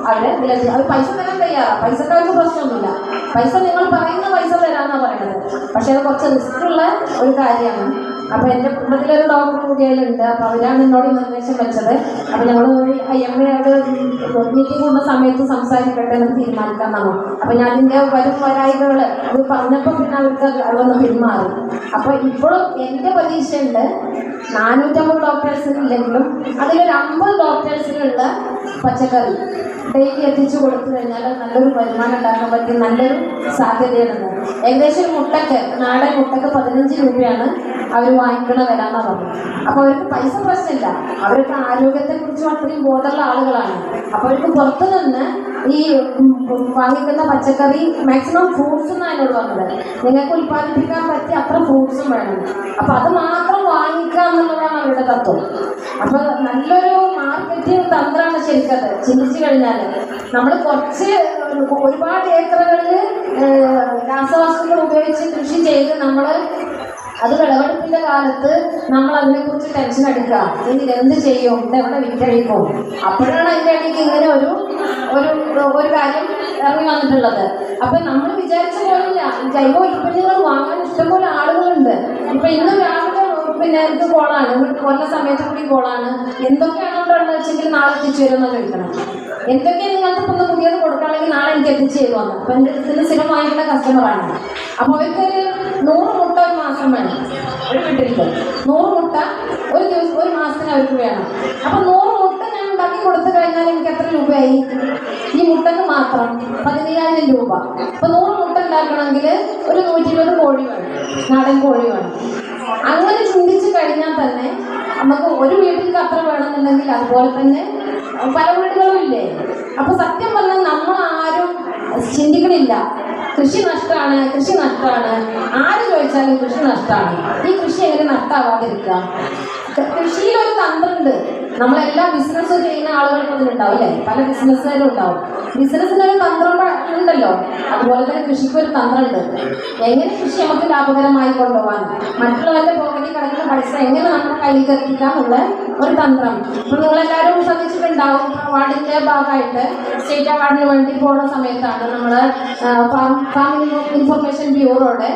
അവരെ വിലക്ക് അവർ പൈസ തരാൻ തയ്യാറാണ്. പൈസക്ക് അവർക്ക് പ്രശ്നമൊന്നുമില്ല. പൈസ നിങ്ങൾ പറയുന്ന പൈസ തരാമെന്നാണ് പറയുന്നത്. പക്ഷേ അത് കുറച്ച് റിസ്ക്കുള്ള ഒരു കാര്യമാണ്. അപ്പോൾ എൻ്റെ കുടുംബത്തിലൊരു ഡോക്ടർ കൂടിയാലുണ്ട്. അപ്പോൾ അവരാണ് എന്നോട് നിർദ്ദേശം വെച്ചത്. അപ്പോൾ ഞങ്ങൾ IMA അവിടെ മീറ്റിംഗ് കൂടുന്ന സമയത്ത് സംസാരിക്കട്ടെ എന്ന് തീരുമാനിക്കാൻ തന്നു. അപ്പോൾ ഞാൻ അതിൻ്റെ വരും വരായികൾ അത് പറഞ്ഞപ്പോൾ പിന്നെ അവർക്ക് അതൊന്ന് പിന്മാറി. അപ്പോൾ ഇപ്പോഴും എൻ്റെ പ്രതീക്ഷയുണ്ട് 450 ഡോക്ടേഴ്സിനില്ലെങ്കിലും അതിലൊരു 50 ഡോക്ടേഴ്സിനുള്ള പച്ചക്കറി ഡെയിലി എത്തിച്ചു കൊടുത്തു കഴിഞ്ഞാൽ നല്ലൊരു വരുമാനം ഉണ്ടാക്കാൻ പറ്റിയ നല്ലൊരു സാധ്യതയാണെന്ന്. ഏകദേശം മുട്ടയ്ക്ക് നാടൻ മുട്ടയ്ക്ക് 15 രൂപയാണ് അവർ വാങ്ങിക്കണ വില എന്നാണ് പറഞ്ഞത്. അപ്പോൾ അവർക്ക് പൈസ പ്രശ്നമില്ല, അവർക്ക് ആരോഗ്യത്തെക്കുറിച്ചും അത്രയും ബോധമുള്ള ആളുകളാണ്. അപ്പോൾ അവർക്ക് പുറത്തു നിന്ന് ഈ വാങ്ങിക്കുന്ന പച്ചക്കറി മാക്സിമം ഫ്രൂട്ട്സ് എന്നാണ് എന്നോട് പറഞ്ഞത്. നിങ്ങൾക്ക് ഉൽപ്പാദിപ്പിക്കാൻ പറ്റിയ അത്ര ഫ്രൂട്ട്സും വേണം. അപ്പോൾ അത് മാത്രം വാങ്ങിക്കുക എന്നുള്ളതാണ് അവരുടെ തത്വം. അപ്പോൾ നല്ലൊരു മാർക്കറ്റിംഗ് തന്ത്രമാണ് ശരിക്കത്. ചിന്തിച്ചു കഴിഞ്ഞാൽ നമ്മൾ ഒരുപാട് ഏക്കറുകളിൽ രാസവസ്തുക്കൾ ഉപയോഗിച്ച് കൃഷി ചെയ്ത് നമ്മൾ അത് വിളവെടുപ്പിൻ്റെ കാലത്ത് നമ്മൾ അതിനെക്കുറിച്ച് ടെൻഷൻ എടുക്കുക, ഇനി എന്ത് ചെയ്യും, ഇതെവിടെ വിറ്റഴിക്കും. അപ്പോഴാണ് അതിൻ്റെ ഇടയ്ക്ക് ഇങ്ങനെ ഒരു കാര്യം ഇറങ്ങി വന്നിട്ടുള്ളത്. അപ്പം നമ്മൾ വിചാരിച്ച പോലില്ല, ജൈവ ഉൽപ്പന്നങ്ങൾ വാങ്ങാൻ ഇഷ്ടംപോലെ ആളുകളുണ്ട്. ഇപ്പം ഇന്ന് രാവിലെ പിന്നെ എനിക്ക് കോളാണ്, കൊല്ല സമയത്ത് കൂടി കോളാണ്. എന്തൊക്കെയാണ് അവിടെ ഉള്ളത് വെച്ചെങ്കിൽ നാളെ എത്തിച്ചു തരുമെന്ന് ചോദിക്കണം. എന്തൊക്കെയാണ് നിങ്ങൾക്ക് ഇപ്പം ഒന്ന് പുതിയത് കൊടുക്കുകയാണെങ്കിൽ നാളെ എനിക്ക് എത്തിച്ചു തരുമെന്ന്. അപ്പം എൻ്റെ ഇതിന് സ്ഥിരം വാങ്ങിക്കുന്ന കസ്റ്റമറാണ്. അപ്പോൾ അവർക്കൊരു 100 മുട്ട ഒരു മാസം വേണം. ഒരു വീട്ടിലേക്ക് 100 മുട്ട ഒരു മാസത്തിന് അവർക്ക് വേണം. അപ്പം 100 മുട്ട ഞാൻ ഉണ്ടാക്കി കൊടുത്തു കഴിഞ്ഞാൽ എനിക്ക് എത്ര രൂപയായി? ഈ മുട്ടക്ക് മാത്രം 15,000 രൂപ. അപ്പം 100 മുട്ട ഉണ്ടാക്കണമെങ്കിൽ ഒരു 120 കോഴി വേണം, നാടൻ കോഴി വേണം. അങ്ങനെ ചിന്തിച്ച് കഴിഞ്ഞാൽ തന്നെ നമുക്ക് ഒരു വീട്ടിലേക്ക് അത്ര വേണമെന്നുണ്ടെങ്കിൽ അതുപോലെ തന്നെ പല വീടുകളും ഇല്ലേ. അപ്പോൾ സത്യം പറഞ്ഞാൽ നമ്മൾ ആരും ചിന്തിക്കണില്ല. കൃഷി നഷ്ടമാണ്, കൃഷി നഷ്ടമാണ്. ആര് ചോദിച്ചാലും കൃഷി നഷ്ടമാണ്. ഈ കൃഷി എങ്ങനെ നഷ്ടമാവാതിരിക്കുക? കൃഷിയിലൊരു തന്ത്രമുണ്ട്. നമ്മളെല്ലാം ബിസിനസ് ചെയ്യുന്ന ആളുകൾക്ക് അതിലുണ്ടാവും അല്ലേ, പല ബിസിനസ്സുകാരും ഉണ്ടാവും. ബിസിനസ്സിനൊരു തന്ത്രം ഉണ്ടല്ലോ, അതുപോലെ തന്നെ കൃഷിക്കൊരു തന്ത്രമുണ്ട്. എങ്ങനെ കൃഷി നമുക്ക് ലാഭകരമായി കൊണ്ടുപോകാൻ, മറ്റുള്ളവരുടെ പോക്കറ്റിൽ കിടക്കുന്ന പൈസ എങ്ങനെ നമ്മുടെ കയ്യിൽ എത്തിക്കാന്നുള്ള ഒരു തന്ത്രം. ഇപ്പം നിങ്ങളെല്ലാവരും ശ്രദ്ധിച്ചിട്ടുണ്ടാവും, അവാർഡിൻ്റെ ഭാഗമായിട്ട് സ്റ്റേറ്റ് അവാർഡിന് വേണ്ടി പോകുന്ന സമയത്താണ് നമ്മൾ ഫാമിംഗ് ഇൻഫർമേഷൻ ബ്യൂറോയുടെ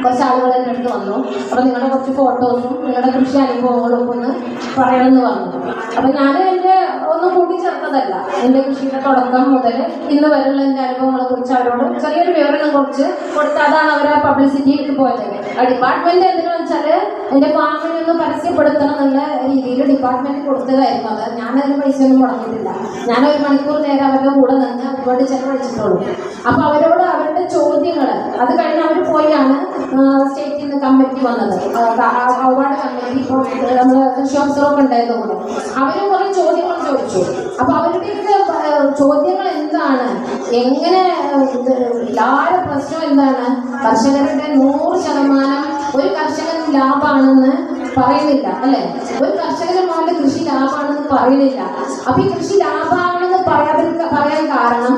കുറച്ച് ആളുകൾ എൻ്റെ അടുത്ത് വന്നു. അപ്പോൾ നിങ്ങളുടെ കുറച്ച് ഫോട്ടോസും നിങ്ങളുടെ കൃഷി അനുഭവങ്ങളും ഒക്കെ ഒന്ന് പറയണമെന്ന് പറഞ്ഞു. അപ്പോൾ ഞാൻ എൻ്റെ ഒന്നും കൂടി ചേർത്തതല്ല, എൻ്റെ കൃഷിയുടെ തുടക്കം മുതൽ ഇന്ന് വരെയുള്ള എൻ്റെ അനുഭവങ്ങളെ കുറിച്ച് അവരോട് ചെറിയൊരു വിവരണം കുറച്ച് കൊടുത്ത് അതാണ് അവരെ പബ്ലിസിറ്റിക്ക് പോയത്. ഡിപ്പാർട്ട്മെൻറ്റ് എന്തിനാണെന്ന് വെച്ചാൽ എൻ്റെ ഫാമിനെ ഒന്ന് പരസ്യപ്പെടുത്തണം എന്നുള്ള രീതിയിൽ ഡിപ്പാർട്ട്മെൻറ്റ് കൊടുത്തതായിരുന്നു. അത് ഞാനതിന് പൈസയൊന്നും മുടങ്ങിയിട്ടില്ല. ഞാൻ 1 മണിക്കൂർ നേരം അവരുടെ കൂടെ നിന്ന് ഒരുപാട് ചെലവഴിച്ചിട്ടുള്ളൂ. അപ്പോൾ അവരോട് അവരുടെ ചോദ്യങ്ങൾ അത് കഴിഞ്ഞ് അവർ പോയാണ് സ്റ്റേറ്റിൽ നിന്ന് കമ്മിറ്റി വന്നത്, അവാർഡ് കമ്മിറ്റി. ഇപ്പോൾ നമ്മൾ കൃഷി ഓഫീസറൊക്കെ ഉണ്ടായതുകൊണ്ട് അവരും കുറേ ചോദ്യങ്ങൾ ചോദിച്ചു. അപ്പോൾ അവരുടെയൊക്കെ ചോദ്യങ്ങൾ എന്താണ്, എങ്ങനെ എല്ലാവരുടെ പ്രശ്നം എന്താണ്, കർഷകരുടെ 100% ഒരു കർഷകന് ലാഭമാണെന്ന് പറയുന്നില്ല അല്ലേ, ഒരു കർഷകന് മോൻ്റെ കൃഷി ലാഭമാണെന്ന് പറയുന്നില്ല. അപ്പോൾ ഈ കൃഷി ലാഭമാണെന്ന് പറയാൻ കാരണം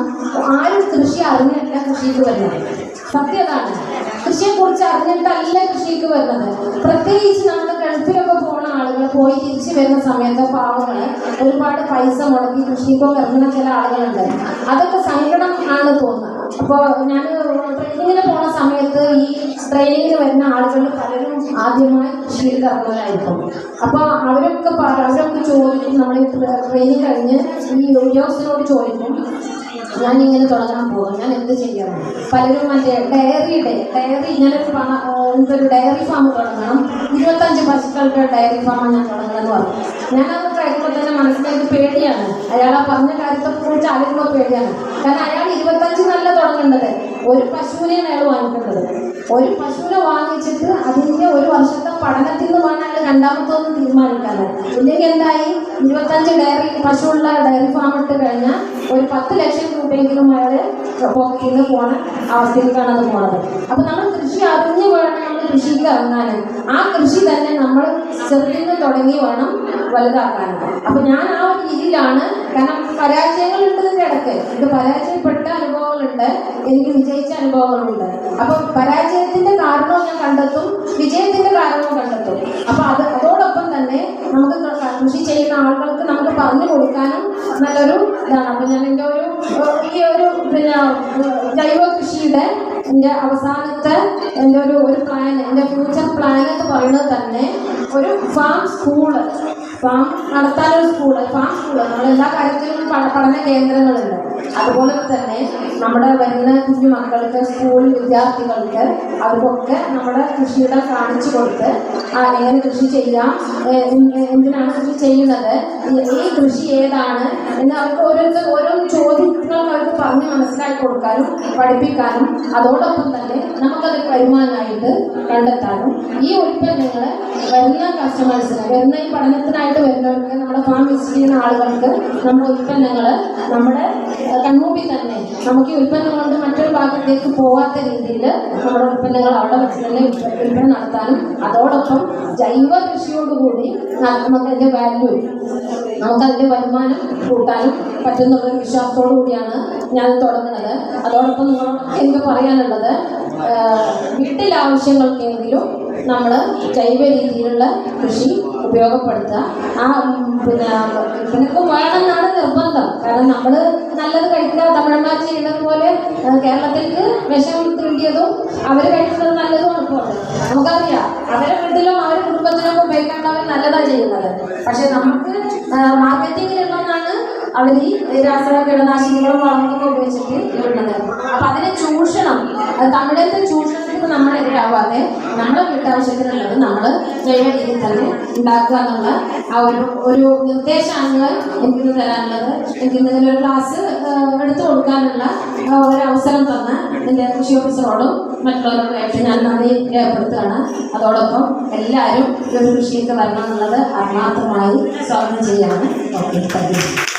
ആരും കൃഷി അറിഞ്ഞിട്ടില്ല കൃഷിക്ക് വരുന്നത്. സത്യതാണ്, കൃഷിയെക്കുറിച്ച് അറിഞ്ഞിട്ടല്ല കൃഷിക്ക് വരുന്നത്. പ്രത്യേകിച്ച് നമ്മൾ ഗൾഫിലൊക്കെ പോകുന്ന ആളുകൾ പോയി തിരിച്ചു വരുന്ന സമയത്ത് പാവങ്ങൾ ഒരുപാട് പൈസ മുടക്കി കൃഷിക്കൊക്കെ ഇറങ്ങുന്ന ചില ആളുകളുണ്ട്. അതൊക്കെ സങ്കടം ആണ് തോന്നുന്നത്. അപ്പോൾ ഞാൻ ട്രെയിനിങ്ങിന് പോകുന്ന സമയത്ത് ഈ ട്രെയിനിങ്ങിന് വരുന്ന ആളുകൾ പലരും ആദ്യമായി കൃഷിയിൽ ഇറങ്ങുന്നതായിരിക്കും. അപ്പോൾ അവരൊക്കെ ചോദിക്കും, നമ്മൾ ട്രെയിനിങ് കഴിഞ്ഞ് ഈ ഉദ്യോഗസ്ഥരോട് ചോദിക്കും, ഞാനിങ്ങനെ തുടങ്ങാൻ പോകും, ഞാൻ എന്ത് ചെയ്യണം. പലരും മറ്റേ ഡയറി ഞാനൊരു ഡയറി ഫാം തുടങ്ങണം, 25 പശുക്കളുടെ ഡയറി ഫാമാണ് ഞാൻ തുടങ്ങണമെന്ന് പറഞ്ഞു. ഞാനത് കേൾക്കുമ്പോൾ തന്നെ മനസ്സിലേക്ക് പേടിയാണ്. അയാൾ ആ പറഞ്ഞ കാര്യത്തെക്കുറിച്ച് ആലോചിക്കുമ്പോൾ പേടിയാണ്. കാരണം അയാൾ 25 നല്ല തുടങ്ങേണ്ടത്, ഒരു പശുവിനെയാണ് അയാൾ വാങ്ങിക്കേണ്ടത്. ഒരു പശുവിനെ വാങ്ങിച്ചിട്ട് അതിൻ്റെ 1 വർഷത്തെ പഠനത്തിൽ നിന്ന് വേണം അയാൾ രണ്ടാമത്തൊന്നും തീരുമാനിക്കാറ്. ഇല്ലെങ്കിൽ എന്തായി, 25 പശുവുള്ള ഡയറി ഫാം ഇട്ട് കഴിഞ്ഞാൽ ഒരു 10 ലക്ഷം രൂപയെങ്കിലും അയാൾ പോക്കറ്റിൽ നിന്ന് പോണ അവസ്ഥയിലേക്കാണ് അത് പോണത്. അപ്പോൾ നമ്മൾ കൃഷി അറിഞ്ഞ് വേണം നമ്മൾ കൃഷിക്ക് ഇറങ്ങാൻ. ആ കൃഷി തന്നെ നമ്മൾ ചെറുതിൽ നിന്ന് തുടങ്ങി വേണം വലുതാക്കാൻ. അപ്പോൾ ഞാൻ ആ ഒരു രീതിയിലാണ്. കാരണം പരാജയങ്ങളുണ്ട് ഇതിൻ്റെ ഇടയ്ക്ക്, ഇത് പരാജയപ്പെട്ട അനുഭവങ്ങളുണ്ട്, എനിക്ക് വിജയിച്ച അനുഭവങ്ങളുണ്ട്. അപ്പോൾ പരാജയത്തിൻ്റെ കാരണവും ഞാൻ കണ്ടെത്തും, വിജയത്തിൻ്റെ കാരണവും കണ്ടെത്തും. അപ്പോൾ അതോടൊപ്പം തന്നെ നമുക്ക് കൃഷി ചെയ്യുന്ന ആളുകൾക്ക് നമുക്ക് പറഞ്ഞു കൊടുക്കാനും നല്ലൊരു ഇതാണ്. അപ്പോൾ ഞാൻ എൻ്റെ ഈ ഒരു ജൈവ കൃഷിയുടെ എൻ്റെ അവസാനത്തെ എൻ്റെ ഒരു പ്ലാൻ, എൻ്റെ ഫ്യൂച്ചർ പ്ലാൻ എന്ന് പറയുന്നത് തന്നെ ഒരു ഫാം സ്കൂള്, ഫാം നടത്താനൊരു സ്കൂള്, ഫാം സ്കൂള്, നമ്മളെല്ലാ കാര്യത്തിലും പഠന കേന്ദ്രങ്ങളുണ്ട്. അതുപോലെ തന്നെ നമ്മുടെ വരുന്ന കുഞ്ഞു മക്കൾക്ക്, സ്കൂൾ വിദ്യാർത്ഥികൾക്ക് അവർക്കൊക്കെ നമ്മുടെ കൃഷിയിടം കാണിച്ചു കൊടുത്ത് എങ്ങനെ കൃഷി ചെയ്യാം, എന്തിനാണ് കൃഷി ചെയ്യുന്നത്, ഈ കൃഷി ഏതാണ് എന്ന് അവർക്ക് ഓരോ ചോദ്യങ്ങൾ അവർക്ക് പറഞ്ഞ് മനസ്സിലാക്കി കൊടുക്കാനും പഠിപ്പിക്കാനും അതോടൊപ്പം തന്നെ നമുക്കത് വരുമാനമായിട്ട് കണ്ടെത്താനും ഈ ഉൽപ്പന്നങ്ങൾ വരുന്ന കസ്റ്റമേഴ്സിന്, വരുന്ന ഈ പഠനത്തിനായിട്ട് വരുന്നവർക്ക്, നമ്മുടെ ഫാം വിസിറ്റ് ചെയ്യുന്ന ആളുകൾക്ക് നമ്മുടെ ഉൽപ്പന്നങ്ങൾ നമ്മുടെ കൺമുമ്പിൽ തന്നെ നമുക്ക് ഈ ഉൽപ്പന്നം കൊണ്ട് മറ്റൊരു ഭാഗത്തേക്ക് പോകാത്ത രീതിയിൽ നമ്മുടെ ഉൽപ്പന്നങ്ങൾ അവിടെ വെച്ച് തന്നെ വിൽപ്പന നടത്താനും അതോടൊപ്പം ജൈവ കൃഷിയോടുകൂടി നമുക്കതിൻ്റെ വാല്യൂ, നമുക്കതിൻ്റെ വരുമാനം കൂട്ടാനും പറ്റുന്നുള്ളൊരു വിശ്വാസത്തോടു കൂടിയാണ് ഞാൻ തുടങ്ങുന്നത്. അതോടൊപ്പം നിങ്ങളോട് എനിക്ക് പറയാനുള്ളത്, വീട്ടിലാവശ്യങ്ങൾക്കെങ്കിലും നമ്മൾ ജൈവ രീതിയിലുള്ള കൃഷി ഉപയോഗപ്പെടുത്തുക. നിനക്ക് വേണമെന്നാണ് നിർബന്ധം. കാരണം നമ്മൾ നല്ലത് കഴിക്കുക, തമിഴന്മാർ ചെയ്യുന്നത് പോലെ കേരളത്തിലേക്ക് വിഷം തിരികിയതും അവർ കഴിക്കുന്നത് നല്ലതും ഇപ്പോൾ നമുക്കറിയാം. അവരുടെ വീട്ടിലും അവരുടെ കുടുംബത്തിലും ഉപയോഗിക്കേണ്ടവർ നല്ലതാണ് ചെയ്യുന്നത്. പക്ഷെ നമുക്ക് മാർക്കറ്റിങ്ങിലുള്ളതാണ് അവർ ഈ രാസ കീടനാശിനികളും വളങ്ങളൊക്കെ ഉപയോഗിച്ചിട്ട് ഇടുന്നത്. അപ്പം അതിനെ ചൂഷണം, തമിഴത്തെ ചൂഷണത്തിന് നമ്മളെതിരാവാതെ നമ്മുടെ വീട്ടാവശ്യത്തിനുള്ളത് നമ്മൾ ജൈവ രീതിയിൽ തന്നെ ഉണ്ടാക്കുക എന്നുള്ള ആ ഒരു നിർദ്ദേശമാണ് എനിക്കിന്ന് തരാനുള്ളത്. എനിക്കിന്ന് ഒരു ക്ലാസ് എടുത്തു കൊടുക്കാനുള്ള ഒരു അവസരം തന്ന എൻ്റെ കൃഷി ഓഫീസറോടും മറ്റുള്ളവരോടായിട്ട് ഞാൻ നന്ദി രേഖപ്പെടുത്തുകയാണ്. അതോടൊപ്പം എല്ലാവരും ഈ ഒരു കൃഷിയൊക്കെ വരണം എന്നുള്ളത് ആത്മാർത്ഥമായി സ്വാഗതം ചെയ്യുകയാണ്. Okay, thank you.